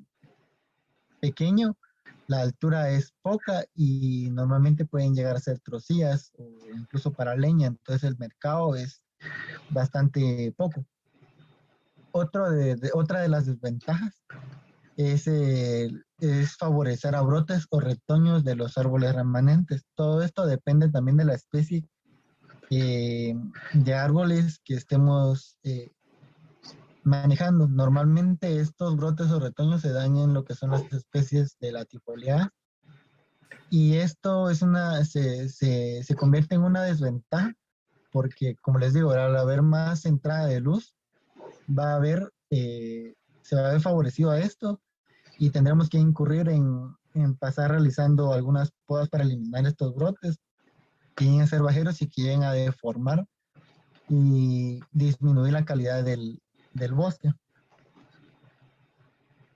pequeño, la altura es poca y normalmente pueden llegar a ser trocillas o incluso para leña, entonces el mercado es bastante poco. Otra de las desventajas es favorecer a brotes o retoños de los árboles remanentes. Todo esto depende también de la especie de árboles que estemos manejando. Normalmente estos brotes o retoños se dan en lo que son las especies de latifoliadas y esto se convierte en una desventaja porque, como les digo, al haber más entrada de luz, se va a ver favorecido a esto y tendremos que incurrir en pasar realizando algunas podas para eliminar estos brotes que lleguen a ser bajeros y que lleguen a deformar y disminuir la calidad del bosque.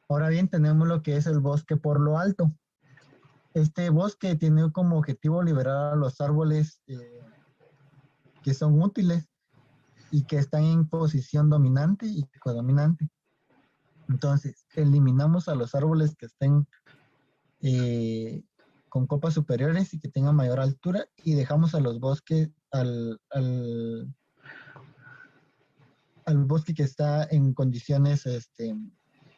Ahora bien, tenemos lo que es el bosque por lo alto. Este bosque tiene como objetivo liberar a los árboles que son útiles y que están en posición dominante y codominante. Entonces, eliminamos a los árboles que estén con copas superiores y que tengan mayor altura y dejamos a los bosques al bosque que está en condiciones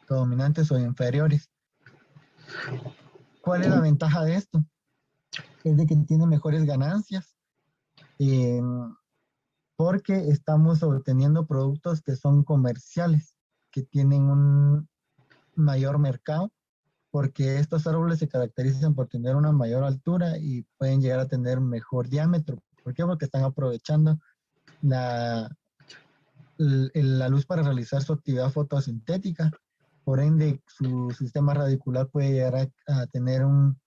dominantes o inferiores. ¿Cuál es la ventaja de esto? Es de que tiene mejores ganancias porque estamos obteniendo productos que son comerciales, que tienen un mayor mercado, porque estos árboles se caracterizan por tener una mayor altura y pueden llegar a tener mejor diámetro. ¿Por qué? Porque están aprovechando la luz para realizar su actividad fotosintética. Por ende, su sistema radicular puede llegar a tener un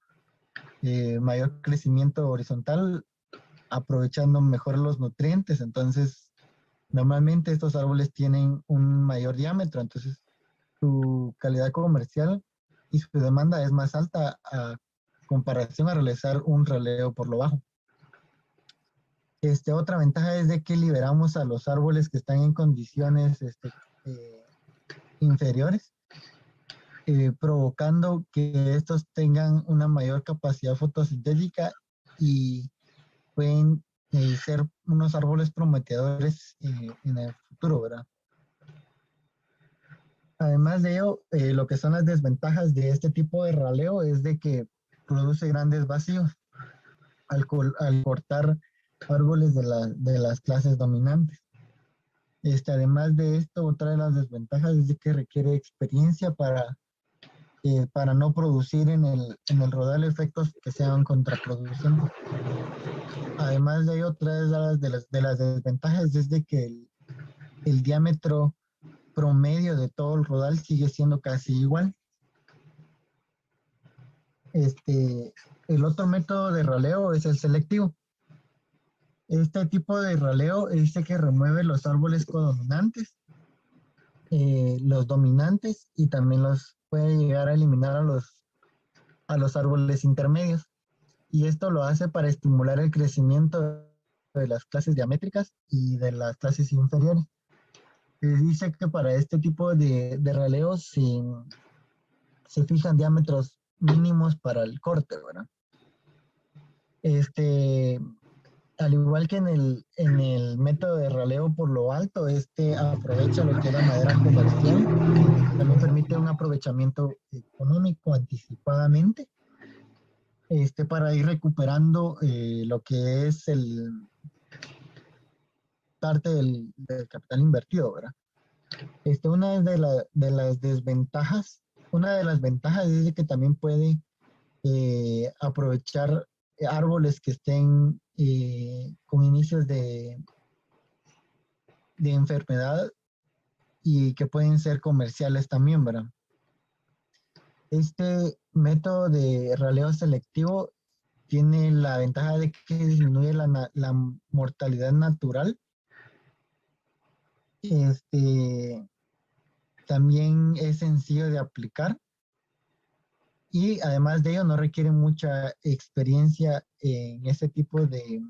mayor crecimiento horizontal, aprovechando mejor los nutrientes. Entonces, normalmente estos árboles tienen un mayor diámetro, entonces su calidad comercial y su demanda es más alta a comparación a realizar un raleo por lo bajo. Otra ventaja es de que liberamos a los árboles que están en condiciones inferiores, provocando que estos tengan una mayor capacidad fotosintética y pueden ser unos árboles prometedores en el futuro, ¿verdad? Además de ello, lo que son las desventajas de este tipo de raleo es de que produce grandes vacíos al cortar árboles de las clases dominantes. Además de esto, otra de las desventajas es de que requiere experiencia para no producir en el rodal efectos que sean contraproducentes. Además de ello, otra de las desventajas es de que el diámetro promedio de todo el rodal sigue siendo casi igual. El otro método de raleo es el selectivo. Este tipo de raleo es el que remueve los árboles codominantes, los dominantes y también los puede llegar a eliminar a los árboles intermedios. Y esto lo hace para estimular el crecimiento de las clases diamétricas y de las clases inferiores. Se dice que para este tipo de raleos se fijan diámetros mínimos para el corte, ¿verdad? Al igual que en el método de raleo por lo alto, aprovecha lo que es la madera comercial y también permite un aprovechamiento económico anticipadamente, para ir recuperando lo que es parte del capital invertido, ¿verdad? De las desventajas, una de las ventajas es de que también puede aprovechar árboles que estén con inicios de enfermedad y que pueden ser comerciales también, ¿verdad? Este método de raleo selectivo tiene la ventaja de que disminuye la mortalidad natural. También es sencillo de aplicar y además de ello no requiere mucha experiencia en ese tipo de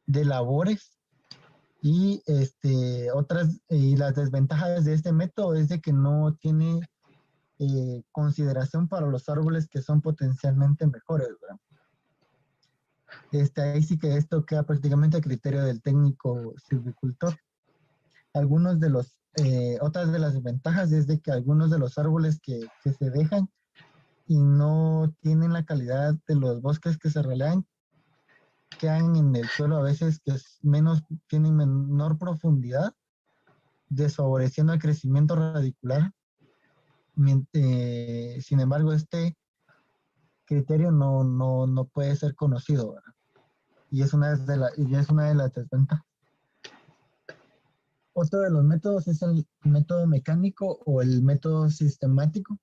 labores. Y las desventajas de este método es de que no tiene consideración para los árboles que son potencialmente mejores, ¿verdad? Ahí sí que esto queda prácticamente a criterio del técnico silvicultor. Otras de las desventajas es de que algunos de los árboles que se dejan y no tienen la calidad de los bosques que se ralean, quedan en el suelo a veces que tienen menor profundidad, desfavoreciendo el crecimiento radicular. Sin embargo, este criterio no puede ser conocido, ¿verdad? Y es una de las desventajas. Otro de los métodos es el método mecánico o el método sistemático,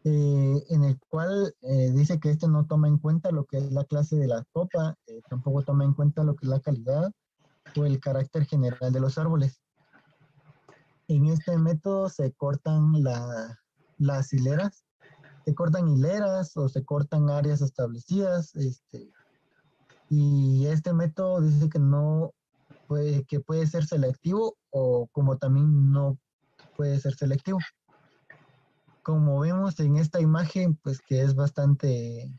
en el cual dice que no toma en cuenta lo que es la clase de la copa, tampoco toma en cuenta lo que es la calidad o el carácter general de los árboles. En este método se cortan las hileras, se cortan hileras o se cortan áreas establecidas, y este método dice que puede ser selectivo o como también no puede ser selectivo. Como vemos en esta imagen, pues que es bastante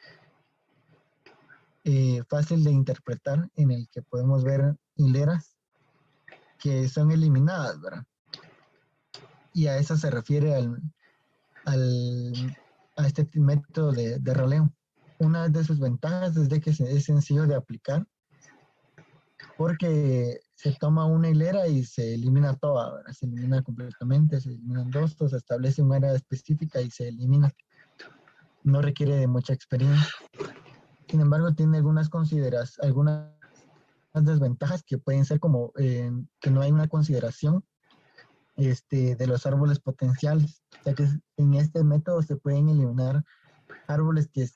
fácil de interpretar, en el que podemos ver hileras que son eliminadas, ¿verdad? Y a eso se refiere a este método de raleo. Una de sus ventajas es de que es sencillo de aplicar, porque se toma una hilera y se elimina toda, ¿verdad? Se elimina completamente, se eliminan dos, se establece un área específica y se elimina. No requiere de mucha experiencia. Sin embargo, tiene algunas desventajas que pueden ser como que no hay una consideración de los árboles potenciales, ya que en este método se pueden eliminar árboles que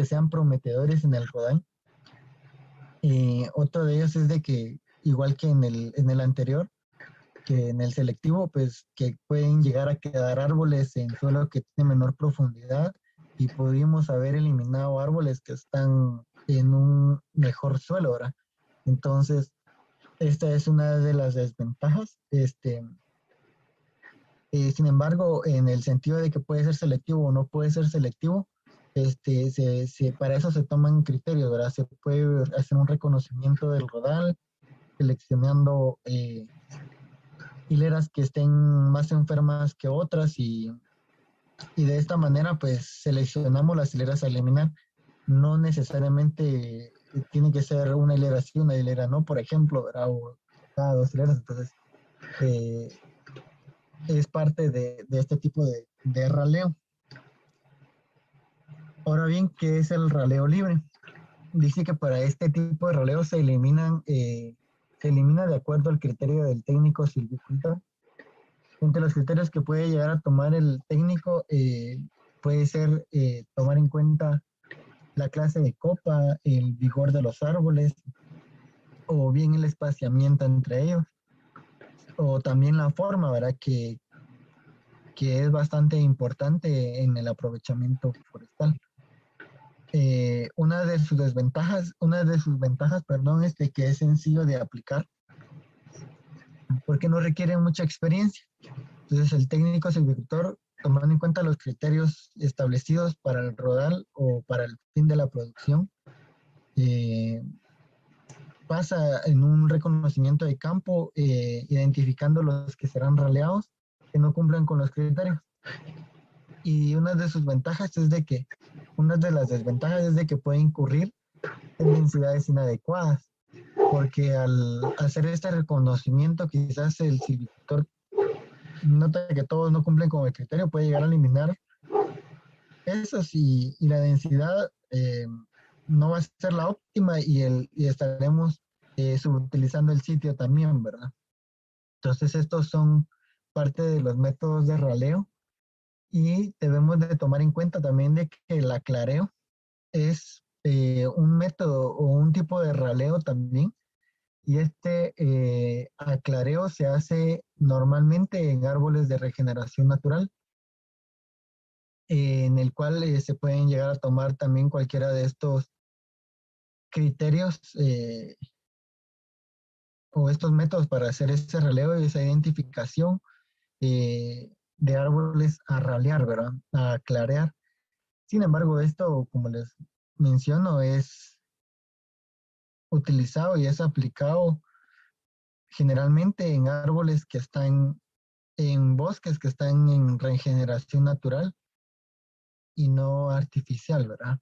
sean prometedores en el rodal. Otro de ellos es de que, igual que en el anterior, que en el selectivo, pues que pueden llegar a quedar árboles en suelo que tiene menor profundidad y pudimos haber eliminado árboles que están en un mejor suelo, ¿verdad? Entonces, esta es una de las desventajas. Sin embargo, en el sentido de que puede ser selectivo o no puede ser selectivo, para eso se toman criterios, ¿verdad? Se puede hacer un reconocimiento del rodal, seleccionando hileras que estén más enfermas que otras y de esta manera pues seleccionamos las hileras a eliminar. No necesariamente tiene que ser una hilera sí, una hilera no, por ejemplo, ¿verdad? O cada dos hileras. Entonces es parte de este tipo de raleo. Ahora bien, ¿qué es el raleo libre? Dice que para este tipo de raleo se elimina de acuerdo al criterio del técnico silvicultor. Entre los criterios que puede llegar a tomar el técnico puede ser tomar en cuenta la clase de copa, el vigor de los árboles, o bien el espaciamiento entre ellos, o también la forma, ¿verdad? Que es bastante importante en el aprovechamiento forestal. Una de sus ventajas, perdón, es de que es sencillo de aplicar, porque no requiere mucha experiencia. Entonces el técnico silvicultor tomando en cuenta los criterios establecidos para el rodal o para el fin de la producción, eh, pasa en un reconocimiento de campo, identificando los que serán raleados que no cumplen con los criterios. Y una de sus ventajas es de que, una de las desventajas es de que puede incurrir en densidades inadecuadas, porque al hacer este reconocimiento, quizás el silvicultor nota que todos no cumplen con el criterio, puede llegar a eliminar esos y la densidad no va a ser la óptima y estaremos subutilizando el sitio también, ¿verdad? Entonces estos son parte de los métodos de raleo y debemos de tomar en cuenta también de que el aclareo es un método o un tipo de raleo también y este aclareo se hace normalmente en árboles de regeneración natural, en el cual se pueden llegar a tomar también cualquiera de estos criterios o estos métodos para hacer ese raleo y esa identificación de árboles a ralear, ¿verdad? A clarear. Sin embargo, esto, como les menciono, es utilizado y es aplicado generalmente en árboles que están en bosques que están en regeneración natural y no artificial, ¿verdad?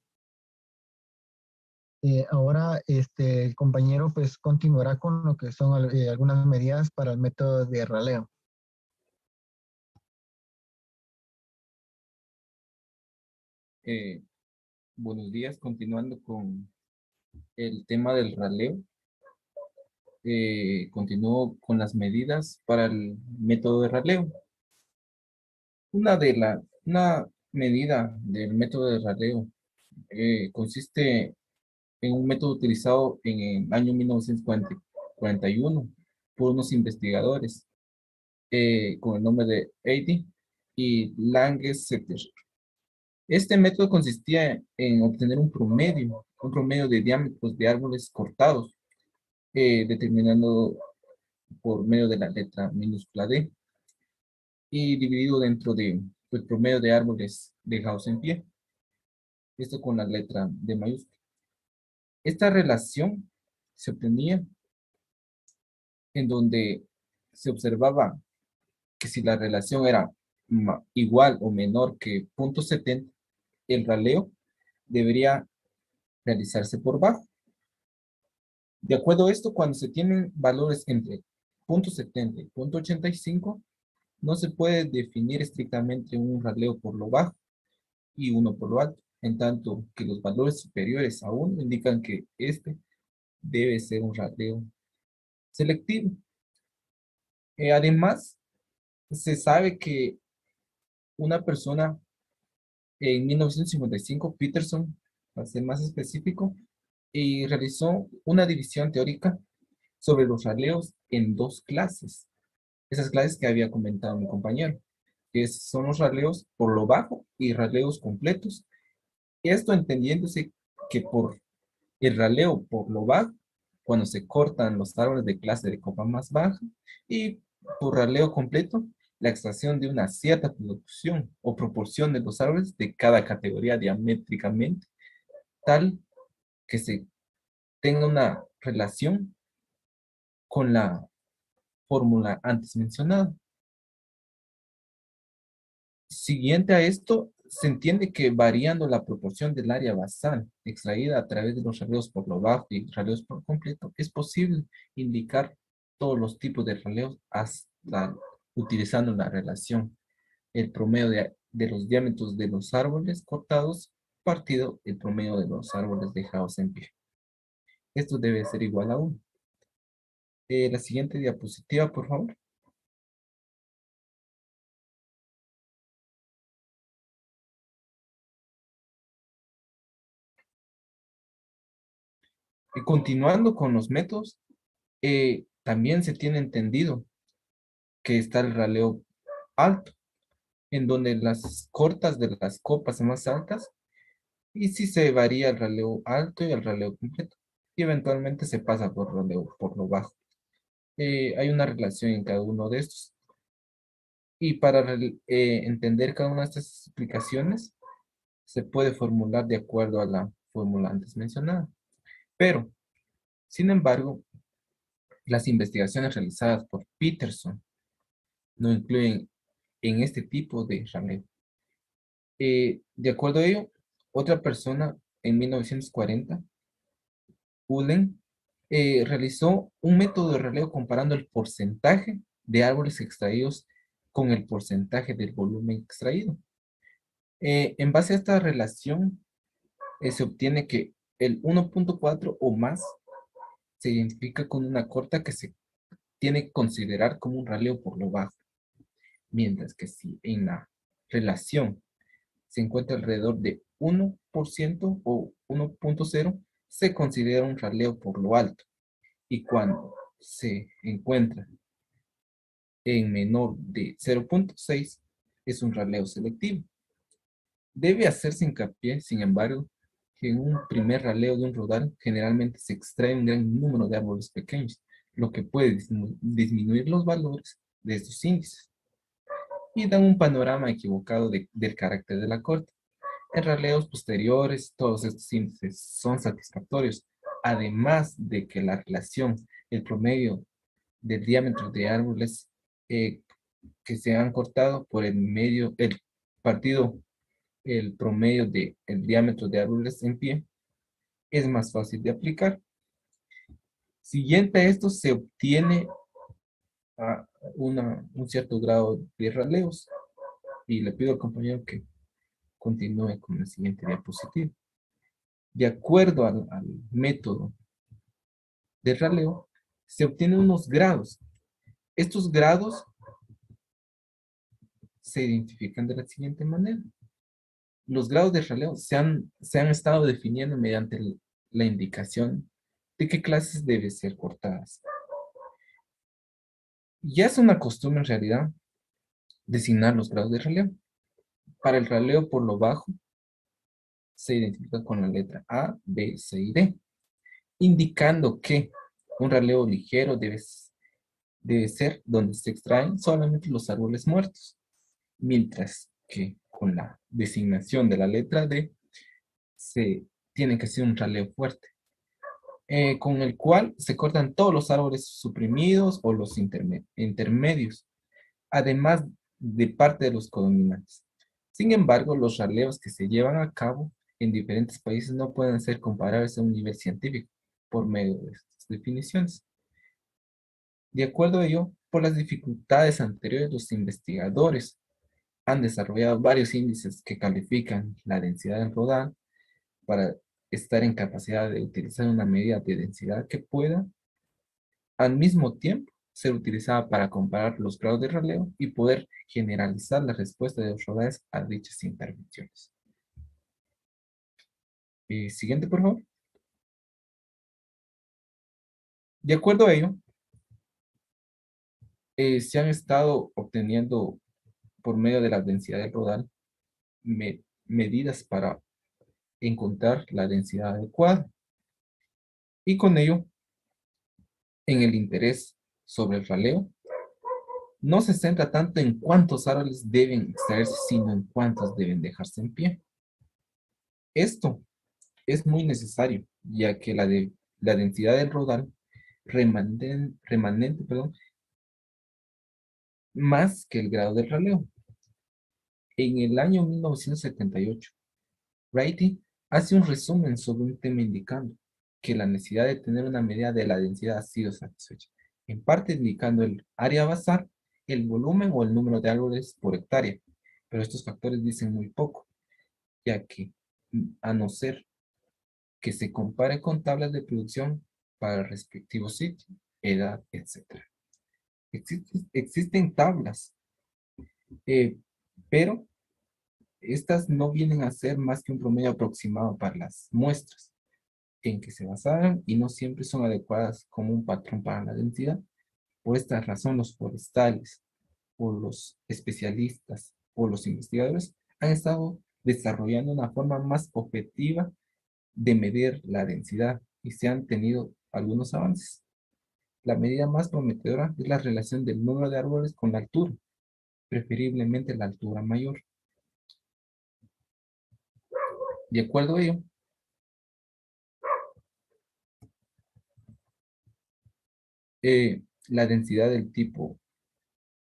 Ahora el compañero pues continuará con lo que son algunas medidas para el método de raleo. Buenos días, continuando con el tema del raleo. Continúo con las medidas para el método de raleo. Una medida del método de raleo consiste en un método utilizado en el año 1941 por unos investigadores con el nombre de Eddy y Langesetter. Este método consistía en obtener un promedio de diámetros de árboles cortados, determinando por medio de la letra minúscula D y dividido dentro de el promedio de árboles dejados en pie. Esto con la letra D mayúscula. Esta relación se obtenía en donde se observaba que si la relación era igual o menor que 0.70, el raleo debería realizarse por bajo. De acuerdo a esto, cuando se tienen valores entre 0.70 y 0.85, no se puede definir estrictamente un raleo por lo bajo y uno por lo alto, en tanto que los valores superiores a 1 indican que este debe ser un raleo selectivo. Además, se sabe que una persona en 1955, Peterson, para ser más específico, y realizó una división teórica sobre los raleos en dos clases. Esas clases que había comentado mi compañero, que son los raleos por lo bajo y raleos completos. Esto entendiéndose que por el raleo por lo bajo, cuando se cortan los árboles de clase de copa más baja, y por raleo completo, la extracción de una cierta producción o proporción de los árboles de cada categoría diamétricamente, tal que se tenga una relación con la fórmula antes mencionada. Siguiente a esto, se entiende que variando la proporción del área basal extraída a través de los raleos por lo bajo y raleos por completo, es posible indicar todos los tipos de raleos hasta utilizando la relación, el promedio de los diámetros de los árboles cortados partido el promedio de los árboles dejados en pie. Esto debe ser igual a 1. La siguiente diapositiva, por favor. Y continuando con los métodos, también se tiene entendido que está el raleo alto, en donde las cortas de las copas son más altas, y si se varía el raleo alto y el raleo completo, y eventualmente se pasa por raleo por lo bajo. Hay una relación en cada uno de estos. Y para entender cada una de estas explicaciones, se puede formular de acuerdo a la fórmula antes mencionada. Pero, sin embargo, las investigaciones realizadas por Peterson no incluyen en este tipo de raleo. De acuerdo a ello, otra persona en 1940, Cullen, realizó un método de raleo comparando el porcentaje de árboles extraídos con el porcentaje del volumen extraído. En base a esta relación, se obtiene que el 1.4 o más se identifica con una corta que se tiene que considerar como un raleo por lo bajo, mientras que si en la relación se encuentra alrededor de 1% o 1.0, se considera un raleo por lo alto, y cuando se encuentra en menor de 0.6, es un raleo selectivo. Debe hacerse hincapié, sin embargo, que en un primer raleo de un rodal generalmente se extrae un gran número de árboles pequeños, lo que puede disminuir los valores de estos índices y dan un panorama equivocado del carácter de la corte. En raleos posteriores, todos estos índices son satisfactorios, además de que la relación, el promedio del diámetro de árboles eh, que se han cortado por el medio, el partido, el promedio del diámetro de árboles en pie, es más fácil de aplicar. Siguiente a esto se obtiene un cierto grado de raleos y le pido al compañero que continúe con la siguiente diapositiva. De acuerdo al método de raleo, se obtienen unos grados. Estos grados se identifican de la siguiente manera. Los grados de raleo se han estado definiendo mediante la indicación de qué clases deben ser cortadas. Ya es una costumbre en realidad designar los grados de raleo. Para el raleo por lo bajo se identifica con la letra A, B, C y D, indicando que un raleo ligero debe ser donde se extraen solamente los árboles muertos, mientras que con la designación de la letra D se tiene que ser un raleo fuerte, con el cual se cortan todos los árboles suprimidos o los intermedios, además de parte de los codominantes. Sin embargo, los raleos que se llevan a cabo en diferentes países no pueden ser comparables a un nivel científico por medio de estas definiciones. De acuerdo a ello, por las dificultades anteriores, los investigadores han desarrollado varios índices que califican la densidad del rodal para estar en capacidad de utilizar una medida de densidad que pueda al mismo tiempo ser utilizada para comparar los grados de raleo y poder generalizar la respuesta de los rodales a dichas intervenciones. Siguiente, por favor. De acuerdo a ello, se han estado obteniendo por medio de la densidad del rodal medidas para encontrar la densidad adecuada. Y con ello, en el interés sobre el raleo, no se centra tanto en cuántos árboles deben extraerse, sino en cuántos deben dejarse en pie. Esto es muy necesario, ya que la densidad del rodal remanente, más que el grado del raleo. En el año 1978, Wrighty hace un resumen sobre un tema indicando que la necesidad de tener una medida de la densidad ha sido satisfecha, en parte indicando el área basal, el volumen o el número de árboles por hectárea, pero estos factores dicen muy poco, ya que a no ser que se compare con tablas de producción para el respectivo sitio, edad, etc. Existen tablas, pero estas no vienen a ser más que un promedio aproximado para las muestras en que se basaron y no siempre son adecuadas como un patrón para la densidad. Por esta razón, los forestales o los especialistas o los investigadores han estado desarrollando una forma más objetiva de medir la densidad y se han tenido algunos avances. La medida más prometedora es la relación del número de árboles con la altura, preferiblemente la altura mayor. De acuerdo a ello, la densidad del tipo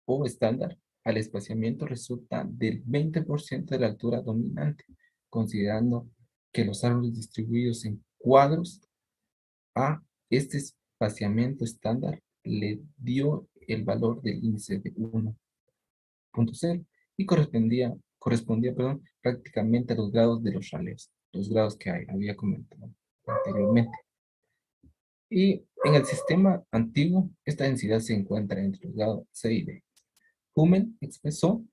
O estándar al espaciamiento resulta del 20% de la altura dominante, considerando que los árboles distribuidos en cuadros a este espaciamiento estándar le dio el valor del índice de 1.0 y correspondía, prácticamente a los grados de los raleos, los grados que había comentado anteriormente. Y en el sistema antiguo, esta densidad se encuentra entre los grados C y D. Hummel expresó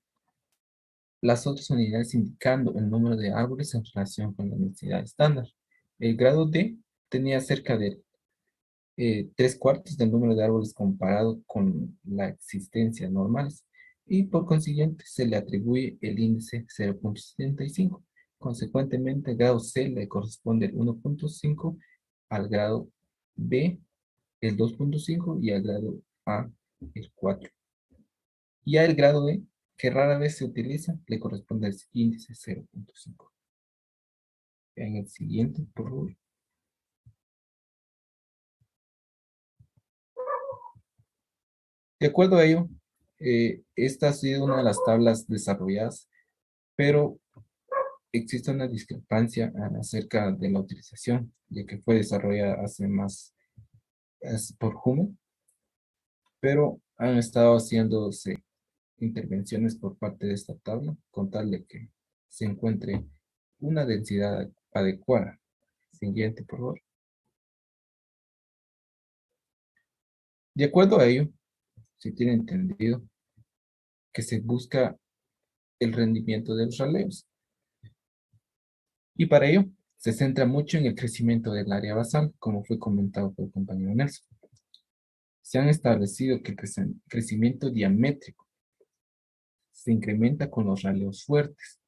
las otras unidades indicando el número de árboles en relación con la densidad estándar. El grado D tenía cerca de 3/4 del número de árboles comparado con la existencia normales y por consiguiente se le atribuye el índice 0.75. Consecuentemente, al grado C le corresponde el 1.5, al grado B el 2.5 y al grado A el 4. Y al grado E, que rara vez se utiliza, le corresponde el índice 0.5. En el siguiente, por favor. De acuerdo a ello, esta ha sido una de las tablas desarrolladas, pero existe una discrepancia acerca de la utilización, ya que fue desarrollada hace más por Hummel, pero han estado haciéndose intervenciones por parte de esta tabla con tal de que se encuentre una densidad adecuada. Siguiente, por favor. De acuerdo a ello, se tiene entendido que se busca el rendimiento de los raleos. Y para ello, se centra mucho en el crecimiento del área basal, como fue comentado por el compañero Nelson. Se han establecido que el crecimiento diamétrico se incrementa con los raleos fuertes.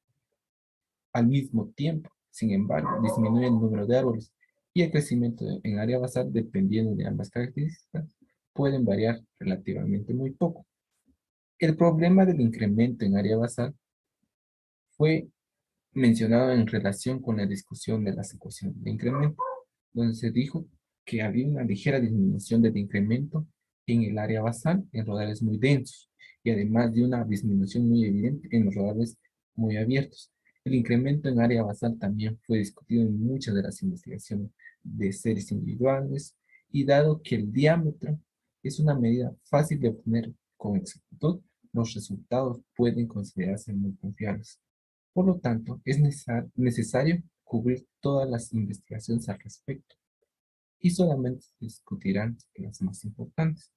Al mismo tiempo, sin embargo, disminuye el número de árboles y el crecimiento en área basal, dependiendo de ambas características, pueden variar relativamente muy poco. El problema del incremento en área basal fue mencionado en relación con la discusión de las ecuaciones de incremento, donde se dijo que había una ligera disminución del incremento en el área basal en rodales muy densos y además de una disminución muy evidente en los rodales muy abiertos. El incremento en área basal también fue discutido en muchas de las investigaciones de series individuales y dado que el diámetro es una medida fácil de obtener con exactitud, los resultados pueden considerarse muy confiables. Por lo tanto, es necesario cubrir todas las investigaciones al respecto y solamente se discutirán las más importantes.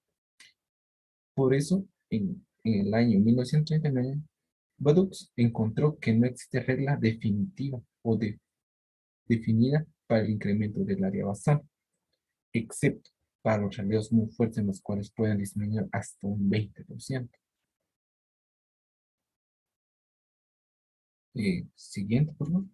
Por eso, en el año 1939, Badux encontró que no existe regla definitiva o definida para el incremento del área basal, excepto para los raleos muy fuertes en los cuales pueden disminuir hasta un 20%. Siguiente, por favor.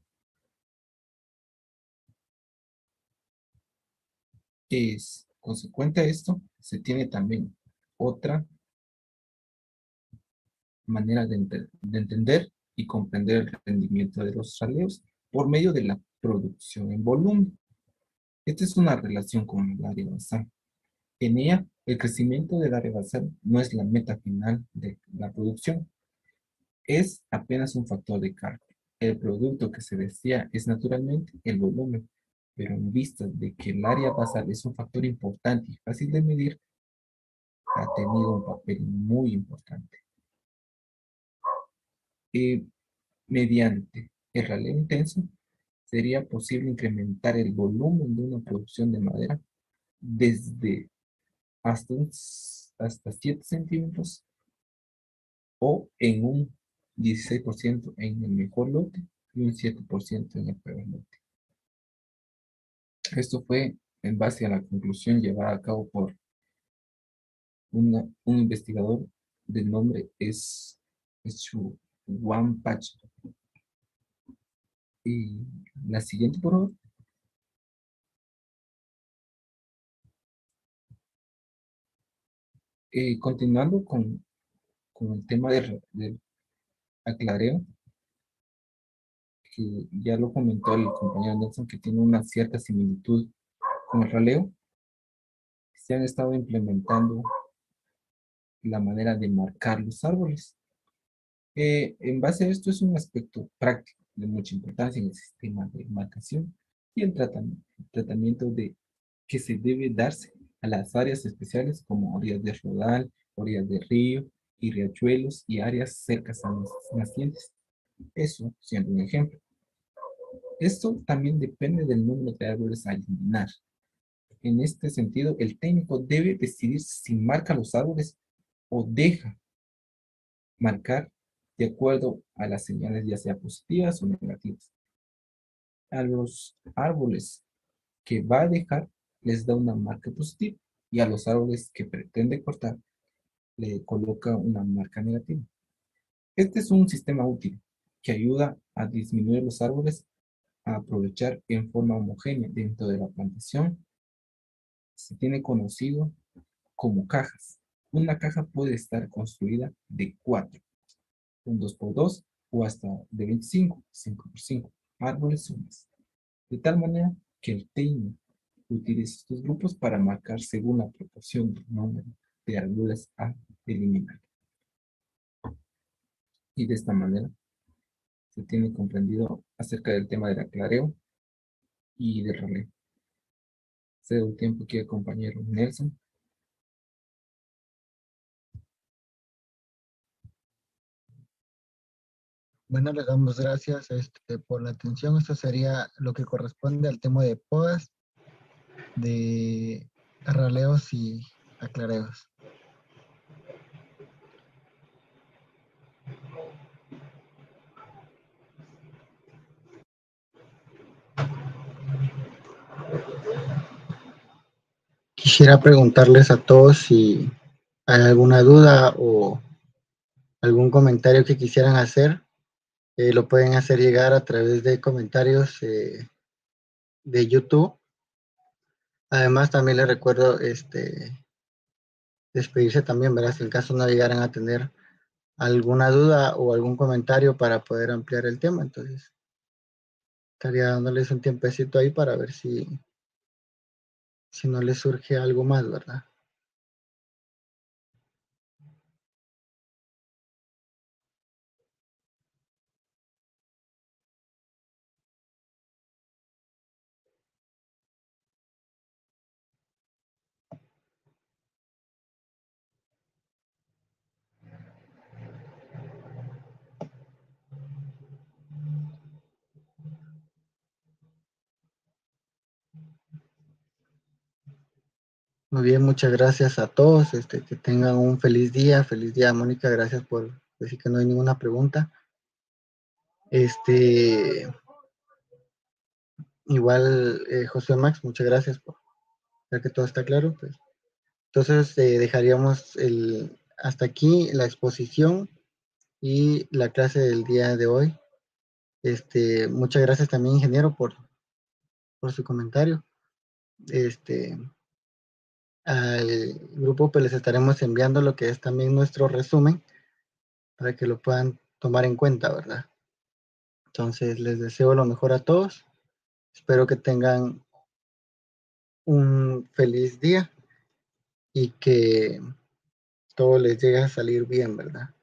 Es consecuente a esto, se tiene también otra manera de entender y comprender el rendimiento de los raleos por medio de la producción en volumen. Esta es una relación con el área basal. En ella, el crecimiento del área basal no es la meta final de la producción, es apenas un factor de cálculo. El producto que se desea es naturalmente el volumen, pero en vista de que el área basal es un factor importante y fácil de medir, ha tenido un papel muy importante. Mediante el raleo intenso, sería posible incrementar el volumen de una producción de madera desde hasta 7 centímetros o en un 16% en el mejor lote y un 7% en el peor lote. Esto fue en base a la conclusión llevada a cabo por un investigador de nombre es Wang Pach. Y la siguiente, por favor. Continuando con con el tema del aclareo, que ya lo comentó el compañero Nelson, que tiene una cierta similitud con el raleo. Se han estado implementando la manera de marcar los árboles. En base a esto es un aspecto práctico de mucha importancia en el sistema de marcación y el tratamiento de que se debe darse a las áreas especiales como orillas de rodal, orillas de río y riachuelos y áreas cercas a los nacientes. Eso siendo un ejemplo. Esto también depende del número de árboles a eliminar. En este sentido, el técnico debe decidir si marca los árboles o deja marcar de acuerdo a las señales, ya sea positivas o negativas. A los árboles que va a dejar les da una marca positiva y a los árboles que pretende cortar le coloca una marca negativa. Este es un sistema útil que ayuda a disminuir los árboles a aprovechar en forma homogénea dentro de la plantación. Se tiene conocido como cajas. Una caja puede estar construida de 4, un 2x2 o hasta de 25, 5x5 árboles o más. De tal manera que el técnico utiliza estos grupos para marcar según la proporción del número de árboles a eliminar. Y de esta manera se tiene comprendido acerca del tema del aclareo y del raleo. Cedo el tiempo aquí al compañero Nelson. Bueno, le damos gracias por la atención. Esto sería lo que corresponde al tema de podas, de raleos y aclareos. Quisiera preguntarles a todos si hay alguna duda o algún comentario que quisieran hacer. Lo pueden hacer llegar a través de comentarios de YouTube. Además, también les recuerdo despedirse también, ¿verdad? Si en caso no llegaran a tener alguna duda o algún comentario para poder ampliar el tema. Entonces, estaría dándoles un tiempecito ahí para ver si no les surge algo más, ¿verdad? Muy bien, muchas gracias a todos. Que tengan un feliz día. Feliz día, Mónica. Gracias por decir que no hay ninguna pregunta. Igual, José Max, muchas gracias por ver que todo está claro. Pues. Entonces, dejaríamos hasta aquí la exposición y la clase del día de hoy. Muchas gracias también, ingeniero, por su comentario. Al grupo pues les estaremos enviando lo que es también nuestro resumen para que lo puedan tomar en cuenta, ¿verdad? Entonces les deseo lo mejor a todos. Espero que tengan un feliz día y que todo les llegue a salir bien, ¿verdad?